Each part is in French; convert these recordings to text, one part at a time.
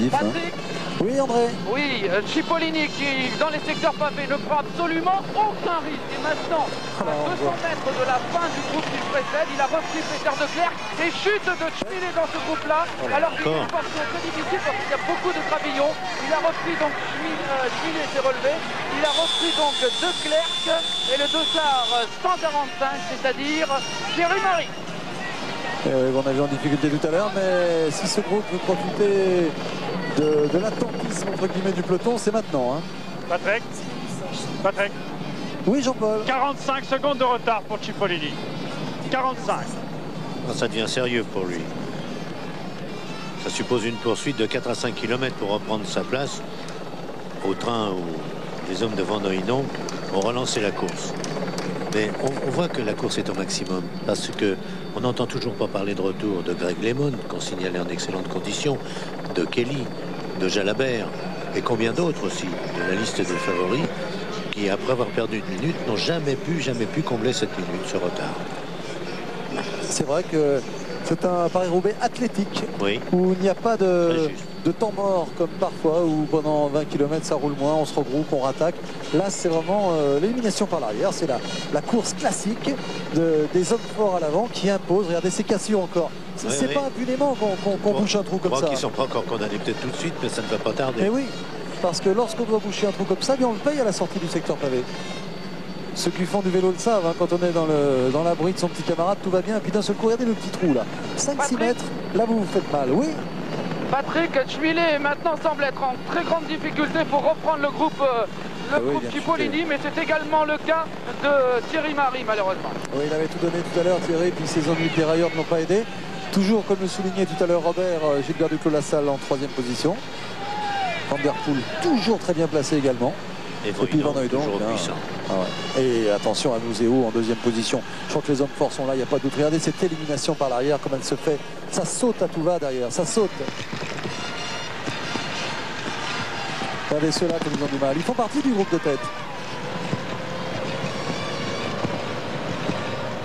positif. Patrick. Oui, André. Oui, Cipollini qui, dans les secteurs pavés, ne prend absolument aucun risque. Et maintenant, à 200 mètres de la fin du groupe qui précède, il a repris Peter de Klerk et chute de Schmilé dans ce groupe-là. Alors qu'il est une portion très difficile parce qu'il y a beaucoup de gravillons. Il a repris donc Schmilé s'est relevé. Il a repris donc de Klerk et le dossard 145, c'est-à-dire Thierry Marie. On a vu en difficulté tout à l'heure, mais si ce groupe veut profiter de l'attentisme entre guillemets du peloton, c'est maintenant. Hein. Patrick. Oui, Jean-Paul. 45 secondes de retard pour Cipollini. 45. Ça devient sérieux pour lui. Ça suppose une poursuite de 4 à 5 km pour reprendre sa place au train où les hommes de Van Hooijdonk ont relancé la course. Mais on voit que la course est au maximum parce que on n'entend toujours pas parler de retour de Greg LeMond, qu'on signalait en excellentes conditions, de Kelly, de Jalabert et combien d'autres aussi de la liste des favoris qui, après avoir perdu une minute, n'ont jamais pu combler cette minute, ce retard. C'est vrai que c'est un Paris-Roubaix athlétique, oui, où il n'y a pas de temps mort comme parfois où pendant 20 km ça roule moins, on se regroupe, on rattaque. Là c'est vraiment l'élimination par l'arrière, c'est la course classique des hommes forts à l'avant qui imposent. Regardez, c'est Cassio encore. C'est pas impunément qu'on bouche un trou comme ça. Qui ne sont pas encore condamnés peut-être tout de suite, mais ça ne va pas tarder. Et oui, parce que lorsqu'on doit boucher un trou comme ça, bien on le paye à la sortie du secteur pavé. Ceux qui font du vélo le savent, hein, quand on est dans l'abri de son petit camarade, tout va bien. Et puis d'un seul coup, regardez le petit trou là. 5-6 mètres, là vous vous faites mal. Oui. Patrick Schmilé maintenant semble être en très grande difficulté pour reprendre le groupe Cipollini, mais c'est également le cas de Thierry Marie malheureusement. Oui, il avait tout donné tout à l'heure Thierry, puis ses ennuis de dérailleurs ne l'ont pas aidé. Toujours, comme le soulignait tout à l'heure Robert, Gilbert Duclos-Lassalle en 3e position. Van der Poel toujours très bien placé également. Et puis Van Hooijdonk, toujours puissant. Et attention à Museeuw en 2e position. Je crois que les hommes forts sont là, il n'y a pas de doute. Regardez cette élimination par l'arrière, comme elle se fait. Ça saute à tout va derrière, ça saute. Regardez ceux-là comme ils ont du mal. Ils font partie du groupe de tête.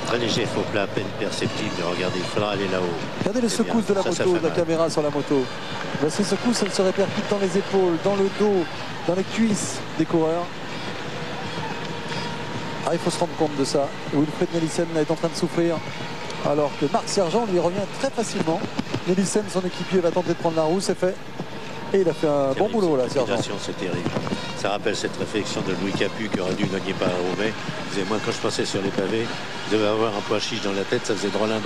Très léger, faux plat, à peine perceptible. Regardez, il faudra aller là-haut. Regardez les secousses de la moto, de la caméra sur la moto. Ben, ces secousses, elles se répercutent dans les épaules, dans le dos, dans les cuisses des coureurs. Ah, il faut se rendre compte de ça. Wilfried Nelissen est en train de souffrir, alors que Marc Sergent lui revient très facilement. Nelissen, son équipier, va tenter de prendre la roue, c'est fait. Et il a fait un bon boulot là, Sergent. C'est terrible. Ça rappelle cette réflexion de Louis Capu qui aurait dû gagner par Roubaix. Il disait, moi quand je passais sur les pavés, je devais avoir un pois chiche dans la tête, ça faisait drôlin.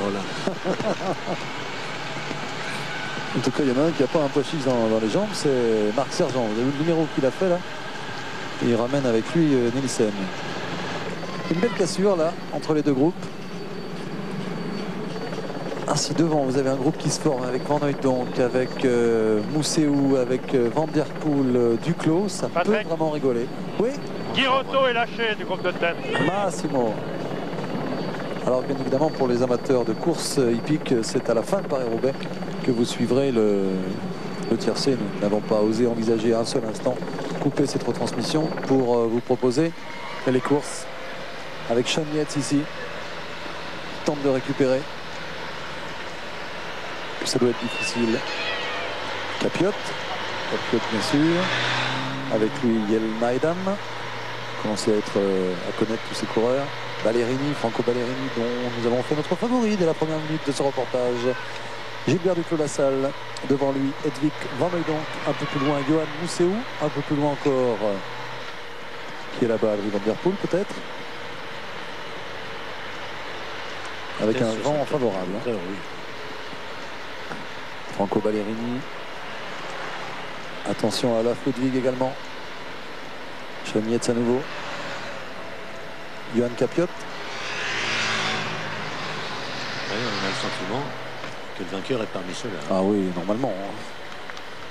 En tout cas, il y en a un qui n'a pas un pois chiche dans les jambes, c'est Marc Sergent. Vous avez vu le numéro qu'il a fait là? Il ramène avec lui Nelissen. Une belle cassure là, entre les deux groupes. Ainsi devant, vous avez un groupe qui se forme avec Van Hooijdonk, avec Museeuw, avec Van der Poel, Duclos. Ça peut vraiment rigoler. Oui. Girotto est lâché du groupe de tête. Massimo. Alors bien évidemment pour les amateurs de course hippique, c'est à la fin de Paris-Roubaix que vous suivrez le tiercé. Nous n'avons pas osé envisager un seul instant couper cette retransmission pour vous proposer les courses avec Sean Yates ici. Tente de récupérer. Ça doit être difficile. Capiot bien sûr. Avec lui Yel Maedam. Commencez à connaître tous ces coureurs. Ballerini, Franco Ballerini, dont nous avons fait notre favori dès la première minute de ce reportage. Gilbert Duclos-Lassalle, devant lui Hedvig Van Hooijdonk, un peu plus loin Johan Museeuw, un peu plus loin encore qui est là-bas, Van der Poel peut-être, avec un vent favorable. Oui. Franco Ballerini, attention à Olaf Ludwig également. Sean Yates à nouveau. Johan Capiot. Oui, on a le sentiment que le vainqueur est parmi ceux-là. Ah oui, normalement.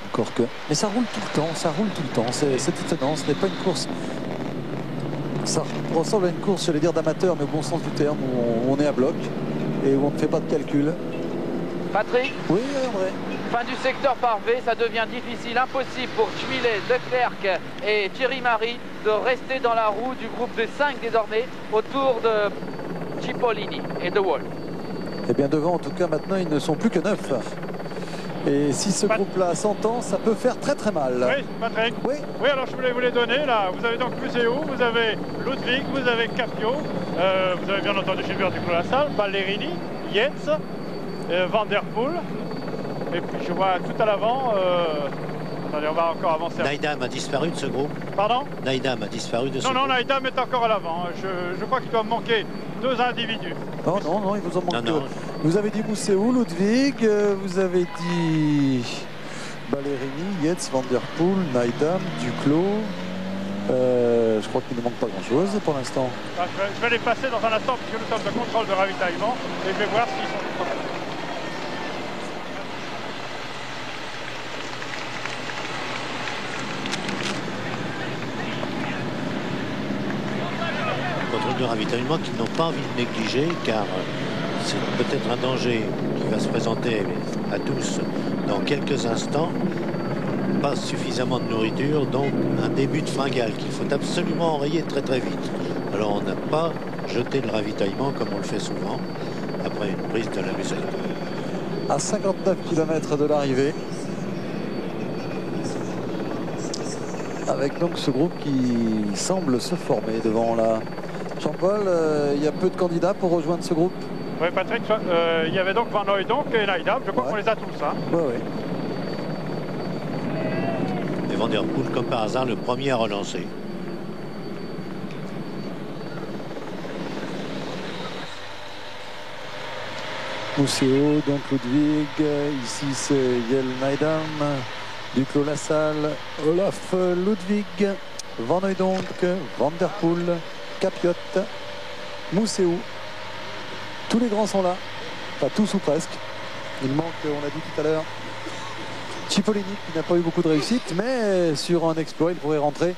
Encore que. Mais ça roule tout le temps, ça roule tout le temps. C'est étonnant, ce n'est pas une course. Ça ressemble à une course, j'allais dire d'amateur, mais au bon sens du terme, où on est à bloc et où on ne fait pas de calcul. Patrick? Oui, André. Fin du secteur parvé, ça devient difficile, impossible pour Schmilé, De Klerk et Thierry Marie de rester dans la roue du groupe de 5 désormais autour de Cipollini et de Wolf. Et bien devant, en tout cas, maintenant, ils ne sont plus que 9. Et si ce groupe-là s'entend, ça peut faire très très mal. Oui, Patrick. Oui. Oui, alors je voulais vous les donner. Là, vous avez donc Museu, vous avez Ludwig, vous avez Capio, vous avez bien entendu Gilbert Duclos-Lassalle, Ballerini, Yates, Van Der Poel. Et puis je vois tout à l'avant. Attendez, on va encore avancer. Naidam a disparu de ce groupe. Pardon? Naidam a disparu de ce Non, groupe. non, Naidam est encore à l'avant. Je crois qu'il doit me manquer 2 individus. Non, non, non, il vous en manque Non, non. deux. Vous avez dit Museu, Ludwig, vous avez dit Ballerini, Yates, Van Der Poel, Naidam, Duclos. Je crois qu'il ne manque pas grand-chose pour l'instant. Ah, je vais les passer dans un instant puisque nous sommes de contrôle de ravitaillement et je vais voir s'ils sont tous prêts. Contrôle de ravitaillement qu'ils n'ont pas envie de négliger, car c'est peut-être un danger qui va se présenter à tous dans quelques instants. Pas suffisamment de nourriture, donc un début de fringale qu'il faut absolument enrayer très très vite. Alors on n'a pas jeté le ravitaillement comme on le fait souvent après une prise de la musette. À 59 km de l'arrivée. Avec donc ce groupe qui semble se former devant la... Jean-Paul, il y a peu de candidats pour rejoindre ce groupe. Oui, Patrick, il y avait donc Van Hooydonk et Naidam. Je crois qu'on les a tous. Hein. Oui, oui. Et Van Der Poel, comme par hasard, le premier à relancer. Museo, donc Ludwig, ici c'est Jelle Naidam, Duclos-Lassalle, Olaf Ludwig, Van Hooydonk, Van Der Poel, Capiot, Museu. Tous les grands sont là, pas tous ou presque. Il manque, on l'a dit tout à l'heure, Cipollini qui n'a pas eu beaucoup de réussite, mais sur un exploit il pourrait rentrer.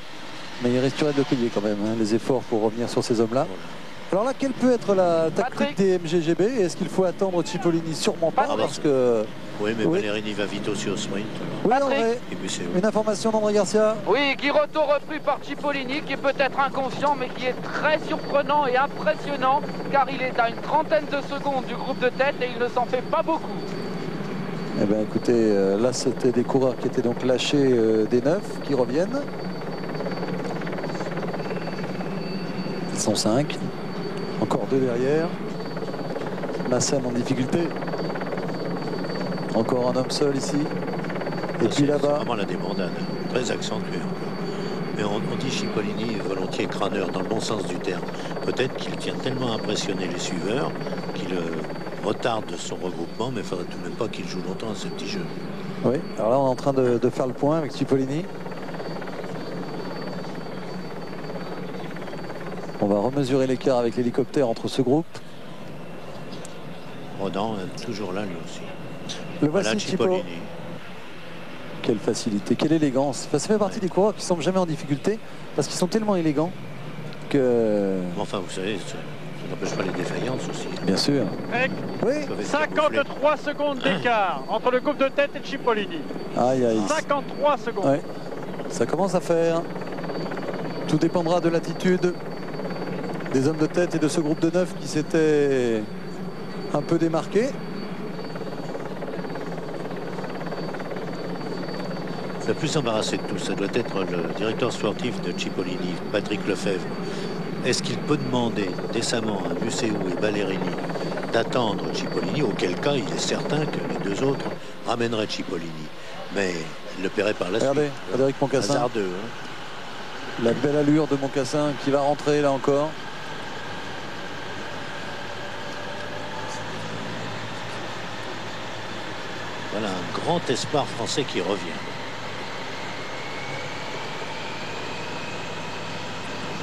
Mais il resterait de payer quand même hein, les efforts pour revenir sur ces hommes-là. Alors là, quelle peut être la tactique des MGGB? Est-ce qu'il faut attendre Cipollini? Sûrement pas, parce que... Oui, mais Ballerini va vite aussi au sprint. Oui, André, une information d'André Garcia. Oui, Guirotto repris par Cipollini, qui est peut-être inconscient, mais qui est très surprenant et impressionnant, car il est à une trentaine de secondes du groupe de tête et il ne s'en fait pas beaucoup. Eh bien, écoutez, là, c'était des coureurs qui étaient donc lâchés des neufs, qui reviennent. Ils sont 5. Encore 2 derrière. Massam en difficulté. Encore un homme seul ici. Et puis là-bas. C'est vraiment la débandade, très accentuée. Mais on dit Cipollini est volontiers crâneur dans le bon sens du terme. Peut-être qu'il tient tellement à impressionner les suiveurs qu'il retarde son regroupement, mais il ne faudrait tout de même pas qu'il joue longtemps à ce petit jeu. Oui, alors là on est en train de faire le point avec Cipollini. On va remesurer l'écart avec l'hélicoptère entre ce groupe. Rodan est toujours là lui aussi. Le voici, Cipollini. Quelle facilité, quelle élégance. Enfin, ça fait partie des coureurs qui ne semblent jamais en difficulté parce qu'ils sont tellement élégants que... Enfin, vous savez, ça n'empêche pas les défaillances aussi. Bien sûr. Oui. 53 secondes d'écart entre le groupe de tête et Cipollini. Aïe, aïe. 53 secondes. Ouais. Ça commence à faire. Tout dépendra de l'attitude des hommes de tête et de ce groupe de 9 qui s'était un peu démarqué. Le plus embarrassé de tout, ça doit être le directeur sportif de Cipollini, Patrick Lefebvre. Est-ce qu'il peut demander décemment à Museu et Ballerini d'attendre Cipollini, auquel cas il est certain que les deux autres ramèneraient Cipollini. Mais il le paierait par la suite. Regardez, Frédéric Moncassin. Hasardeux, hein. La belle allure de Moncassin qui va rentrer là encore. Voilà un grand espoir français qui revient.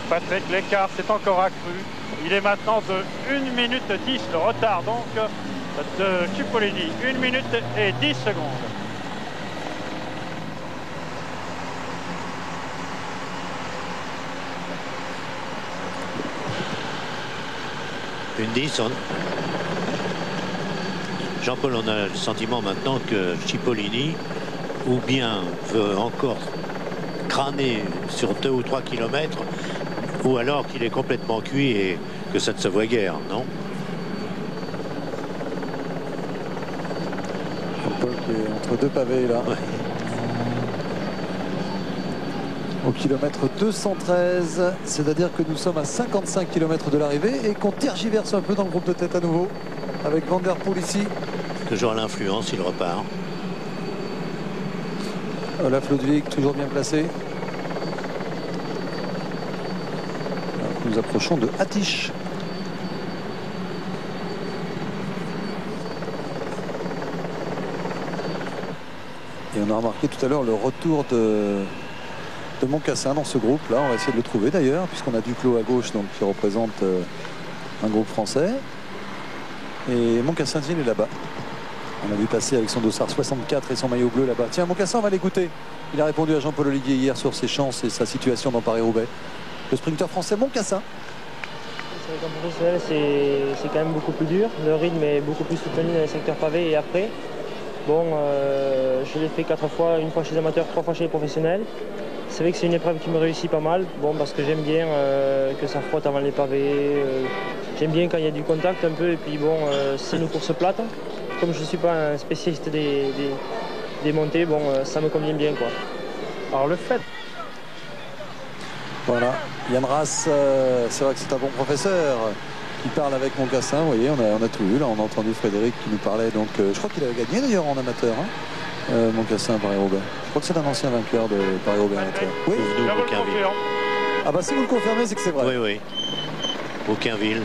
Patrick, l'écart s'est encore accru. Il est maintenant de 1 minute 10. Le retard donc de Cipollini. 1 minute et 10 secondes. Une 10. Jean-Paul, on a le sentiment maintenant que Cipollini ou bien veut encore crâner sur 2 ou 3 kilomètres, ou alors qu'il est complètement cuit et que ça ne se voit guère, non? Jean-Paul qui est en entre deux pavés là. Ouais. Au kilomètre 213, c'est-à-dire que nous sommes à 55 km de l'arrivée et qu'on tergiverse un peu dans le groupe de tête à nouveau avec Van Der Poel ici. Toujours à l'influence, il repart. Olaf Ludwig toujours bien placé. Nous approchons de Attich. Et on a remarqué tout à l'heure le retour de Moncassin dans ce groupe. Là, on va essayer de le trouver d'ailleurs, puisqu'on a Duclos à gauche, donc qui représente un groupe français. Et Moncassin est là-bas. On a vu passer avec son dossard 64 et son maillot bleu là-bas. Tiens, Moncassin, on va l'écouter. Il a répondu à Jean-Paul Ollivier hier sur ses chances et sa situation dans Paris-Roubaix. Le sprinter français Moncassin. C'est vrai qu'en professionnel, c'est quand même beaucoup plus dur. Le rythme est beaucoup plus soutenu dans les secteurs pavés et après. Bon, je l'ai fait 4 fois, une fois chez les amateurs, 3 fois chez les professionnels. C'est vrai que c'est une épreuve qui me réussit pas mal, bon, parce que j'aime bien que ça frotte avant les pavés. J'aime bien quand il y a du contact un peu, et puis bon, c'est une course plate. Comme je ne suis pas un spécialiste des montées, bon, ça me convient bien, quoi. Alors le fait. Voilà, Yann Ras, c'est vrai que c'est un bon professeur qui parle avec Moncassin. Vous voyez, on a tout vu. Là, on a entendu Frédéric qui nous parlait. Donc, je crois qu'il avait gagné d'ailleurs en amateur, hein, Moncassin à Paris-Roubaix. Je crois que c'est un ancien vainqueur de Paris-Roubaix amateur. Oui. Ah bah si vous le confirmez, c'est que c'est vrai. Oui, oui. Aucunville.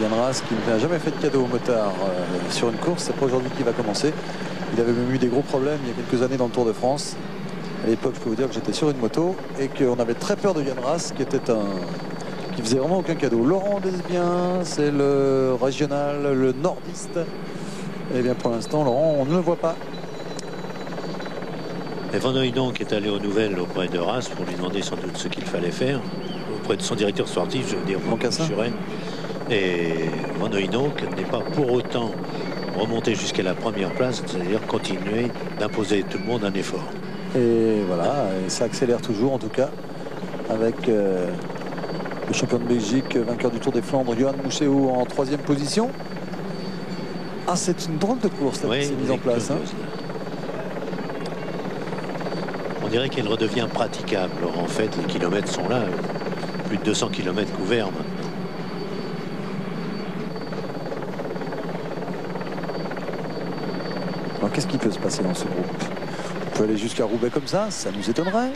Yann Ras qui n'a jamais fait de cadeau au motard sur une course. C'est pas aujourd'hui qu'il va commencer. Il avait même eu des gros problèmes il y a quelques années dans le Tour de France. À l'époque, je peux vous dire que j'étais sur une moto et qu'on avait très peur de Yann Ras, qui faisait vraiment aucun cadeau. Laurent Desbiens, c'est le régional, le nordiste. Et bien pour l'instant, Laurent, on ne le voit pas. Et Van Hooydonk est allé aux nouvelles auprès de Ras pour lui demander sans doute ce qu'il fallait faire, auprès de son directeur sportif, je veux dire, Moncassin. Et Van Hooydonk n'est pas pour autant remonté jusqu'à la première place, c'est-à-dire continuer d'imposer tout le monde un effort. Et voilà, et ça accélère toujours en tout cas avec le champion de Belgique, vainqueur du Tour des Flandres, Johan Museeuw en 3e position. Ah, c'est une drôle de course là, qui s'est mise en place. Hein. On dirait qu'elle redevient praticable. Alors, en fait, les kilomètres sont là, plus de 200 km couverts maintenant. Alors qu'est-ce qui peut se passer dans ce groupe? On peut aller jusqu'à Roubaix comme ça nous étonnerait.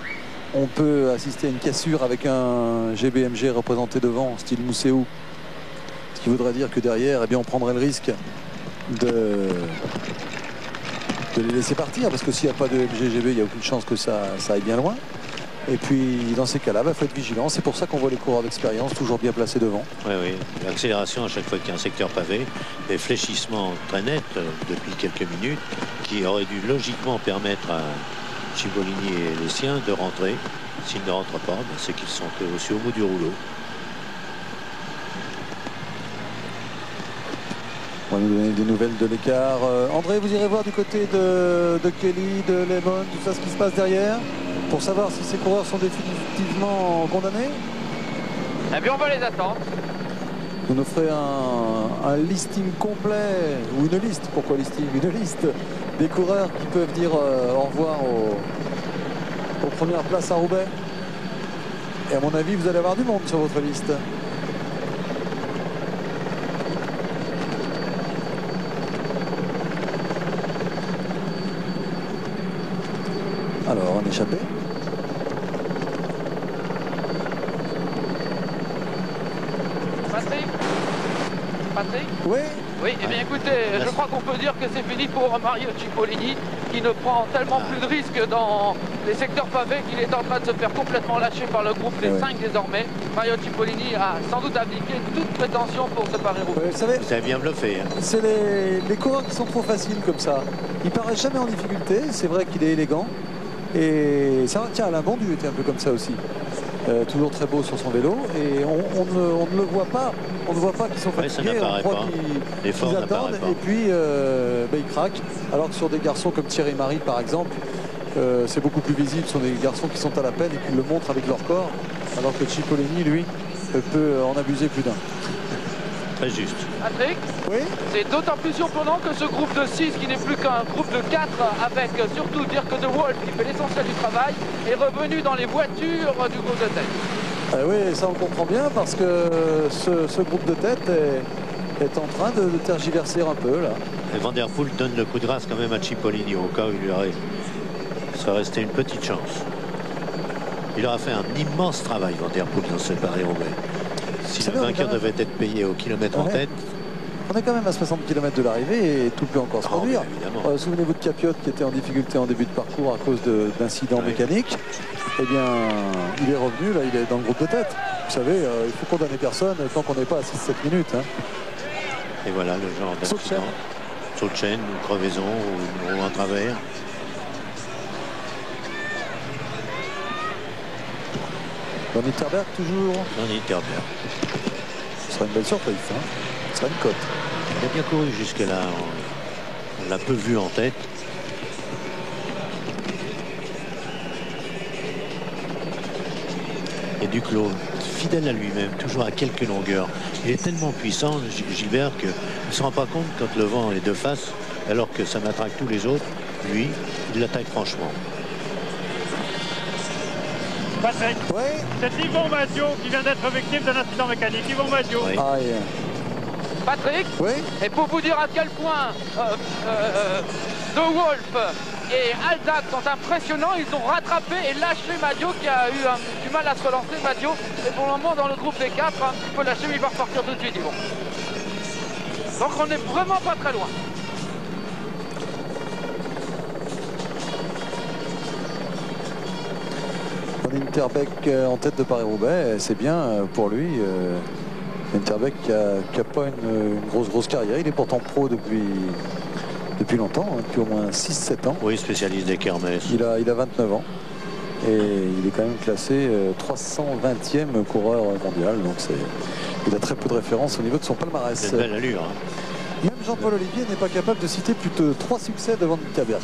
On peut assister à une cassure avec un GBMG représenté devant, style Museeuw. Ce qui voudrait dire que derrière, eh bien, on prendrait le risque de les laisser partir. Parce que s'il n'y a pas de MGGB, il n'y a aucune chance que ça aille bien loin. Et puis, dans ces cas-là, il faut être vigilant. C'est pour ça qu'on voit les coureurs d'expérience toujours bien placés devant. Oui, oui. L'accélération à chaque fois qu'il y a un secteur pavé. Des fléchissements très nets depuis quelques minutes qui auraient dû logiquement permettre à Cipollini et les siens de rentrer. S'ils ne rentrent pas, c'est qu'ils sont aussi au bout du rouleau. On va nous donner des nouvelles de l'écart. André, vous irez voir du côté de Kelly, de Lemon, tout ça, ce qui se passe derrière, pour savoir si ces coureurs sont définitivement condamnés. Eh bien, on va les attendre. Vous nous ferez un listing complet, ou une liste, pourquoi listing? Une liste des coureurs qui peuvent dire au revoir aux premières places à Roubaix. Et à mon avis, vous allez avoir du monde sur votre liste. Alors, un échappé. Patrick? Oui. Oui, eh bien écoutez, je crois qu'on peut dire que c'est fini pour Mario Cipollini, qui ne prend tellement plus de risques dans les secteurs pavés qu'il est en train de se faire complètement lâcher par le groupe des 5 désormais. Mario Cipollini a sans doute abdiqué toute prétention pour se Paris-Roubaix. Vous savez, Vous avez bien bluffé. Hein. c'est les coureurs qui sont trop faciles comme ça. Il paraît jamais en difficulté, c'est vrai qu'il est élégant. Et ça, tiens, Alain Bondu était un peu comme ça aussi. Toujours très beau sur son vélo. Et on ne le voit pas. On ne voit pas qu'ils sont fatigués. On croit qu'ils attendent. Et puis, ils craquent. Alors que sur des garçons comme Thierry Marie, par exemple, c'est beaucoup plus visible. Ce sont des garçons qui sont à la peine et qui le montrent avec leur corps. Alors que Cipollini, lui, peut en abuser plus d'un. Très juste. Patrick, Oui. c'est d'autant plus surprenant que ce groupe de 6, qui n'est plus qu'un groupe de 4, avec surtout Dirk De Wolf qui fait l'essentiel du travail, est revenu dans les voitures du groupe de tête. Oui, ça on comprend bien parce que ce groupe de tête est en train de tergiverser un peu là. Et Van Der Poel donne le coup de grâce quand même à Cipollini au cas où il serait resté une petite chance. Il aura fait un immense travail, Van Der Poel, dans ce Paris-Roubaix. Si le vainqueur devait être payé au kilomètre en tête. On est quand même à 60 km de l'arrivée et tout peut encore se produire. Souvenez-vous de Capiot qui était en difficulté en début de parcours à cause d'incidents mécaniques. Eh bien, il est revenu, là, il est dans le groupe de tête. Vous savez, il faut condamner personne tant qu'on n'est pas à 6-7 minutes. Hein. Et voilà le genre d'accident. Saut de chaîne, une crevaison ou une roue en travers. Van Nitterberg toujours. Van Nitterberg. Ce sera une belle surprise. Hein. Ce sera une cote. Il a bien couru jusque-là. On l'a peu vu en tête. Et Duclos, fidèle à lui-même, toujours à quelques longueurs. Il est tellement puissant, Gilbert, qu'il ne se rend pas compte quand le vent est de face, alors que ça matraque tous les autres. Lui, il l'attaque franchement. Patrick, Oui. c'est Yvon Madio qui vient d'être victime d'un incident mécanique. Yvon Madio. Oui. Ah, yeah. Patrick, Oui. et pour vous dire à quel point De Wolf et Aldag sont impressionnants, ils ont rattrapé et lâché Madio qui a eu du mal à se relancer. Madio est pour le moment dans le groupe des 4, un petit peu lâché, mais il va repartir tout de suite, Yvon. Donc on n'est vraiment pas très loin. Van Nitterberg en tête de Paris-Roubaix, c'est bien pour lui. Nitterberg qui a pas une grosse carrière. Il est pourtant pro depuis longtemps, hein, depuis au moins 6-7 ans. Oui, spécialiste des kermesses. Il a 29 ans. Et il est quand même classé 320e coureur mondial. Donc il a très peu de références au niveau de son palmarès. C'est une belle allure. Hein. Même Jean-Paul Olivier n'est pas capable de citer plus de 3 succès devant Nitterberg.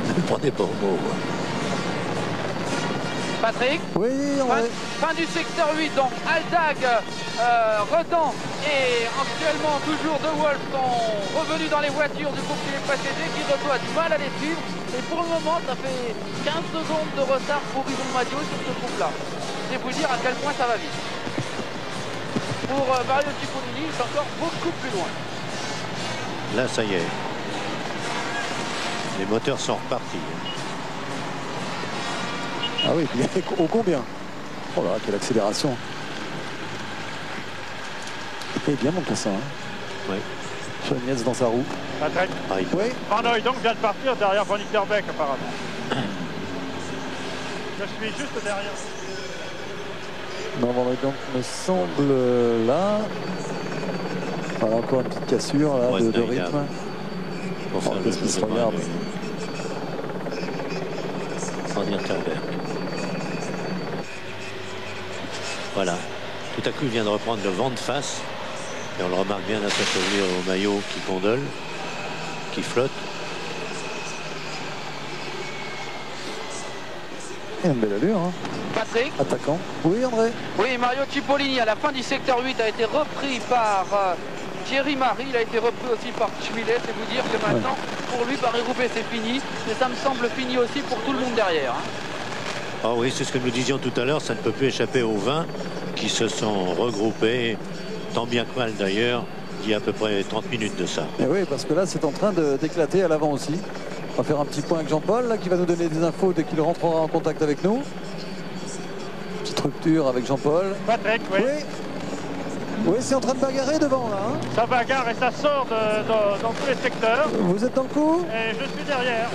Ne le prenez pas au mot. Patrick, Oui, fin du secteur 8, donc Aldag, Redan et actuellement toujours De Wolf sont revenus dans les voitures du groupe qui les précédait, qui a du mal à les suivre. Et pour le moment, ça fait 15 secondes de retard pour Yvon Madio sur ce groupe-là. C'est vous dire à quel point ça va vite. Pour Mario Cipollini, c'est encore beaucoup plus loin. Là, ça y est. Les moteurs sont repartis. Ah oui, au combien? Oh là, quelle accélération. Et bien mon cassin. Hein. Oui. Chonietz dans sa roue. Patrick. Oui. Van Hooijdonk vient de partir derrière Van Nitterberg apparemment. Je suis juste derrière. Non, Van Hooijdonk me semble là. Voilà, encore une petite cassure là, de rythme. Qu'est-ce qu'il se regarde? Van Nitterberg. Voilà. Tout à coup, il vient de reprendre le vent de face. Et on le remarque bien à sa chevelure au maillot qui condole, qui flotte. Il a une belle allure. Hein. Patrick. Attaquant. Oui, André. Oui, Mario Cipollini à la fin du secteur 8 a été repris par Thierry Marie. Il a été repris aussi par Schmilet. C'est vous dire que maintenant, pour lui, Paris-Roubaix, c'est fini. Mais ça me semble fini aussi pour tout le monde derrière. Hein. Ah oui, c'est ce que nous disions tout à l'heure, ça ne peut plus échapper aux 20 qui se sont regroupés, tant bien que mal d'ailleurs, il y a à peu près 30 minutes de ça. Et oui, parce que là, c'est en train d'éclater à l'avant aussi. On va faire un petit point avec Jean-Paul, là, qui va nous donner des infos dès qu'il rentrera en contact avec nous. Petite rupture avec Jean-Paul. Patrick, oui. Oui, c'est en train de bagarrer devant, là. Hein. Ça bagarre et ça sort dans tous les secteurs. Vous êtes dans le coup? Et je suis derrière.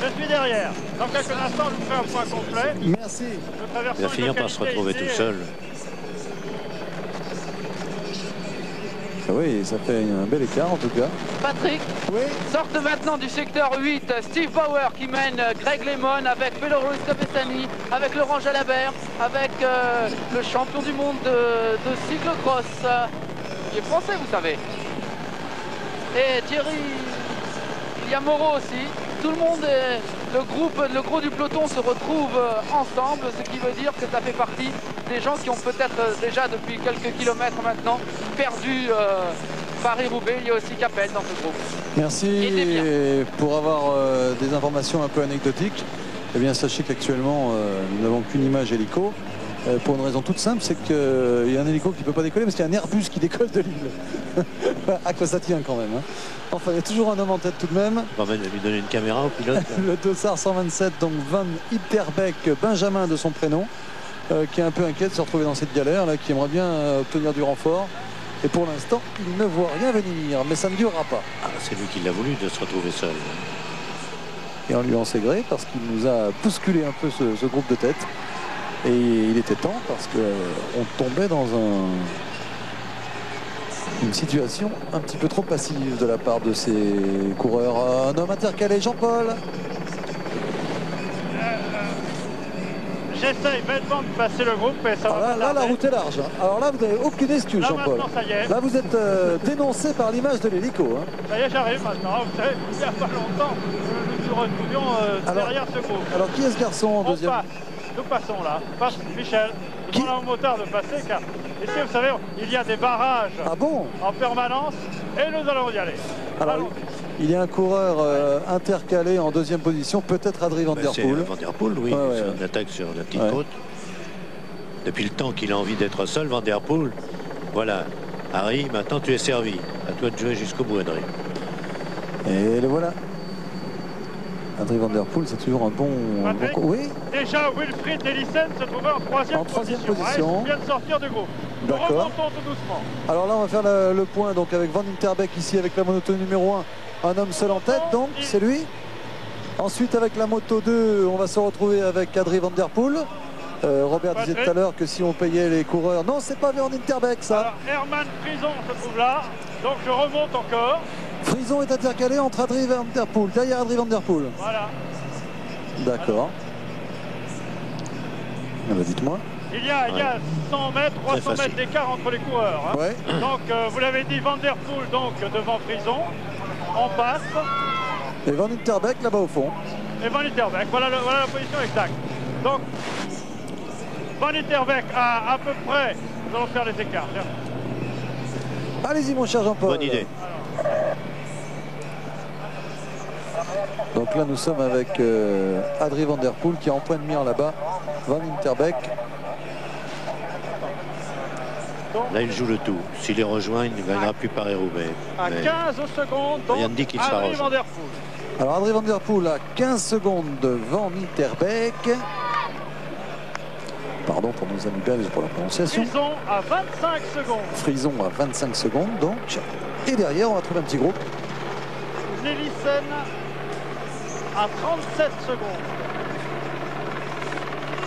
Je suis derrière. Dans quelques instants, je vous ferai un point complet. Merci. Il va finir par se retrouver tout seul. Oui, ça fait un bel écart en tout cas. Patrick, sortent maintenant du secteur 8 Steve Bauer qui mène Greg Lemon avec Peloro Scapestani, avec Laurent Jalabert, avec le champion du monde de cyclocross, qui est français vous savez. Et Thierry, il y a Moreau aussi. Tout le monde, le gros du peloton se retrouve ensemble, ce qui veut dire que ça fait partie des gens qui ont peut-être déjà depuis quelques kilomètres maintenant perdu Paris-Roubaix. Il y a aussi Capel dans ce groupe. Merci. Et pour avoir des informations un peu anecdotiques, eh bien sachez qu'actuellement nous n'avons qu'une image hélico. Pour une raison toute simple, c'est qu'il y a un hélico qui ne peut pas décoller parce qu'il y a un Airbus qui décolle de l'île. À quoi ça tient quand même, hein. Enfin, il y a toujours un homme en tête tout de même. On va lui donner une caméra au pilote. Le Dossard 127, donc Van Itterbeek, Benjamin de son prénom, qui est un peu inquiet de se retrouver dans cette galère, là, qui aimerait bien obtenir du renfort. Et pour l'instant, il ne voit rien venir, mais ça ne durera pas. Ah, c'est lui qui l'a voulu de se retrouver seul. Et on lui en sait gré parce qu'il nous a bousculé un peu ce groupe de tête. Et il était temps parce qu'on tombait dans une situation un petit peu trop passive de la part de ces coureurs. Un homme intercalé, Jean-Paul. J'essaye bêtement de passer le groupe, mais ça va. Là, la route est large. Alors là, vous n'avez aucune excuse, Jean-Paul. Là, vous êtes dénoncé par l'image de l'hélico. Hein. Ça y est, j'arrive maintenant. Vous savez, il n'y a pas longtemps, nous nous retrouvions derrière ce groupe. Alors, qui est ce garçon en deuxième? Nous passons là. Passe Michel. Nous demandons au motard de passer car ici, vous savez, il y a des barrages en permanence et nous allons y aller. Alors, il y a un coureur intercalé en deuxième position, peut-être Adrien Van Der Poel. Van Der Poel, oui, c'est une attaque sur la petite côte. Depuis le temps qu'il a envie d'être seul, Van Der Poel. Voilà, Harry, maintenant tu es servi. À toi de jouer jusqu'au bout, Adrien. Et le voilà. Adrien Van Der Poel, c'est toujours un bon coup. Oui. Déjà, Wilfried Nelissen se trouvait en troisième position. Il vient de sortir du groupe. Nous remontons tout doucement. Alors là, on va faire le point donc avec Van Itterbeek ici avec la moto numéro 1. Un homme seul en tête, donc c'est lui. Ensuite, avec la moto 2, on va se retrouver avec Adrien Van Der Poel. Robert disait tout à l'heure que si on payait les coureurs... Non, c'est pas Van Itterbeek, ça. Alors, Herman Frison se trouve là. Donc je remonte encore. Frison est intercalé entre Adrien Van Der Poel, derrière Adrien Van Der Poel. Voilà. D'accord. Ah bah, dites-moi. Il y a 100 mètres, 300 mètres d'écart entre les coureurs. Hein. Ouais. Donc, vous l'avez dit, Van Der Poel donc devant Frison. On passe. Et Van Itterbeek là-bas au fond. Et Van Itterbeek, voilà la position exacte. Donc, Van Itterbeek à peu près, nous allons faire les écarts. Allez-y mon cher Jean-Paul. Bonne idée. Donc là nous sommes avec Adrien Van Der Poel qui est en point de mire là-bas. Van Itterbeek. Là il joue le tout. S'il les rejoint, il ne gagnera plus Paris-Roubaix. À 15 secondes, donc rien ne dit qu'il sera Adrien Van Der Poel. Alors Adrien Van Der Poel à 15 secondes de Van Itterbeek. Pardon pour nos amis belges pour la prononciation. Frison à 25 secondes. Frison à 25 secondes donc. Et derrière on va trouver un petit groupe. Nelissen à 37 secondes.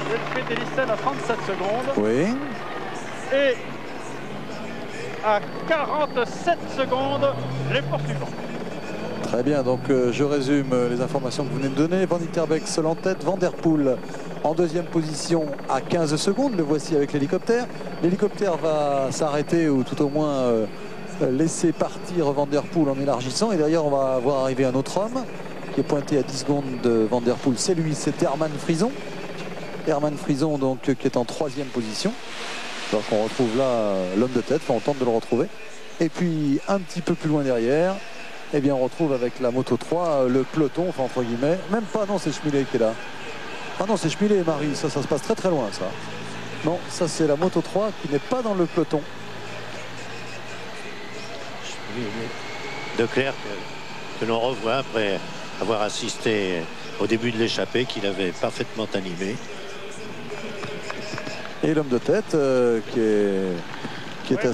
Wilfried Nelissen à 37 secondes. Oui. Et à 47 secondes, les poursuivants. Très bien, donc je résume les informations que vous venez de donner. Van Itterbeek seul en tête, Van Der Poel en deuxième position à 15 secondes. Le voici avec l'hélicoptère. L'hélicoptère va s'arrêter ou tout au moins laisser partir Van Der Poel en élargissant. Et derrière, on va voir arriver un autre homme qui est pointé à 10 secondes de Van Der Poel. C'est lui, c'est Herman Frison. Herman Frison, donc, qui est en troisième position. Donc on retrouve là l'homme de tête, enfin, on tente de le retrouver. Et puis un petit peu plus loin derrière, eh bien on retrouve avec la moto 3 le peloton, enfin entre guillemets. Même pas, non, c'est Schmillet qui est là. Ah non, c'est Schmillet et Marie, ça se passe très très loin ça. Non, ça c'est la moto 3 qui n'est pas dans le peloton. De Clercq, que l'on revoit après avoir assisté au début de l'échappée, qu'il avait parfaitement animé. Et l'homme de tête qui est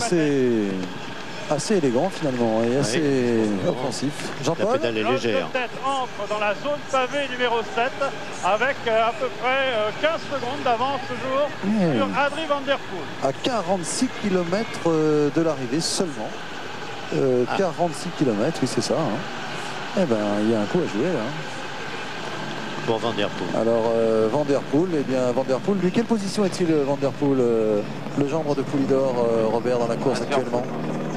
assez élégant finalement et assez offensif. La pédale est légère. L'homme de tête entre dans la zone pavée numéro 7 avec à peu près 15 secondes d'avance toujours sur Adrien Van Der Poel. À 46 km de l'arrivée seulement. 46 km, oui c'est ça. Hein. Eh ben il y a un coup à jouer là. Pour Van Der Poel. Alors Van Der Poel, eh bien Van Der Poel, lui quelle position est-il Van Der Poel, le gendre de Poulidor, Robert, dans la course actuellement?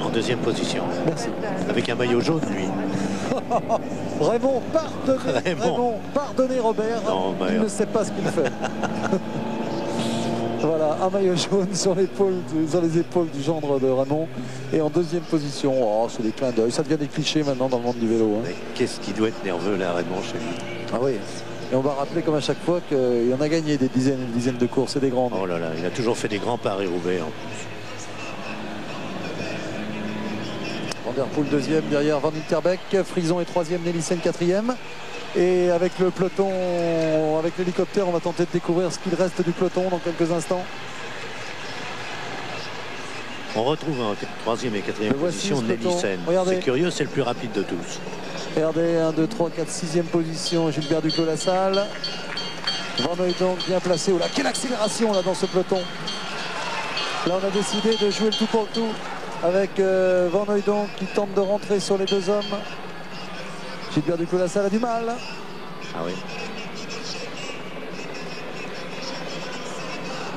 En deuxième position. Merci. Avec un maillot jaune lui. Raymond, pardonnez Robert, Non, il ne sait pas ce qu'il fait. Voilà, un maillot jaune sur les épaules du gendre de Raymond. Et en deuxième position, oh, c'est des clins d'œil. Ça devient des clichés maintenant dans le monde du vélo. Hein. Qu'est-ce qui doit être nerveux là, Raymond, chez lui? Ah oui. Et on va rappeler comme à chaque fois qu'il en a gagné des dizaines et des dizaines de courses et des grandes. Oh là là, il a toujours fait des grands Paris-Roubaix en plus. Van der Poel deuxième, derrière Van Winterbeck, Frison est troisième, Nelissen quatrième. Et avec le peloton, avec l'hélicoptère, on va tenter de découvrir ce qu'il reste du peloton dans quelques instants. On retrouve en troisième et quatrième position Nelissen. C'est curieux, c'est le plus rapide de tous. Regardez, 1, 2, 3, 4, 6e position, Gilbert Duclos-Lassalle. Van Hooijdonk bien placé. Oh là, quelle accélération là dans ce peloton. Là, on a décidé de jouer le tout pour le tout avec Van Hooijdonk qui tente de rentrer sur les deux hommes. Gilbert Duclos-Lassalle a du mal. Ah oui.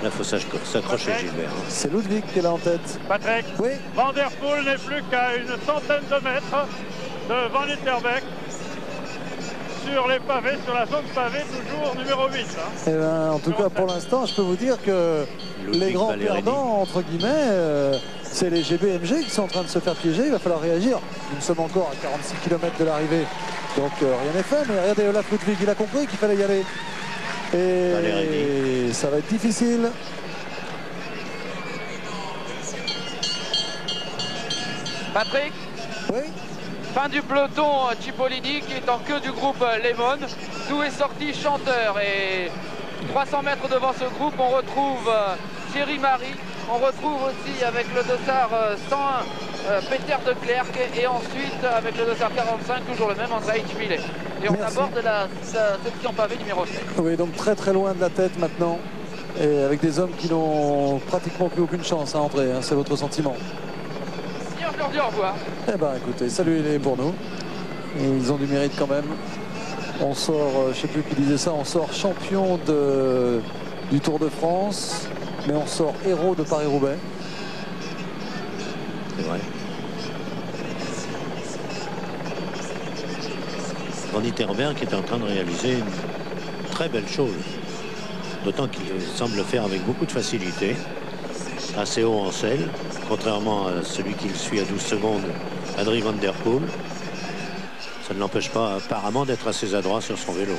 Là, il faut s'accrocher, Gilbert. Hein. C'est Ludwig qui est là en tête. Patrick, oui. Van der Poel n'est plus qu'à une centaine de mètres de Van Winterbeck sur les pavés, sur la zone pavée, toujours numéro 8. Hein. Et ben, en tout cas, pour l'instant, je peux vous dire que les grands perdants, entre guillemets, c'est les GBMG qui sont en train de se faire piéger. Il va falloir réagir. Nous sommes encore à 46 km de l'arrivée. Donc rien n'est fait. Mais regardez, Olaf Ludwig, il a compris qu'il fallait y aller. Et ça va être difficile. Patrick? Oui. Fin du peloton, Cipollini qui est en queue du groupe Lemon, d'où est sorti Chanteur. Et 300 mètres devant ce groupe, on retrouve Thierry Marie. On retrouve aussi avec le dossard 101 Peter de Klerk. Et ensuite avec le dossard 45, toujours le même, André Hitchville. Et on aborde la section pavée numéro 7. Oui, donc très très loin de la tête maintenant. Et avec des hommes qui n'ont pratiquement plus aucune chance, hein, André, hein, c'est votre sentiment? Je leur dis au revoir. Eh ben écoutez, saluez-les pour nous. Et ils ont du mérite quand même. On sort, je ne sais plus qui disait ça, on sort champion du Tour de France, mais on sort héros de Paris-Roubaix. C'est vrai. Van Winterberg est en train de réaliser une très belle chose. D'autant qu'il semble le faire avec beaucoup de facilité. Assez haut en selle, contrairement à celui qui le suit à 12 secondes, Adrie Van der Poel. Ça ne l'empêche pas apparemment d'être assez adroit sur son vélo.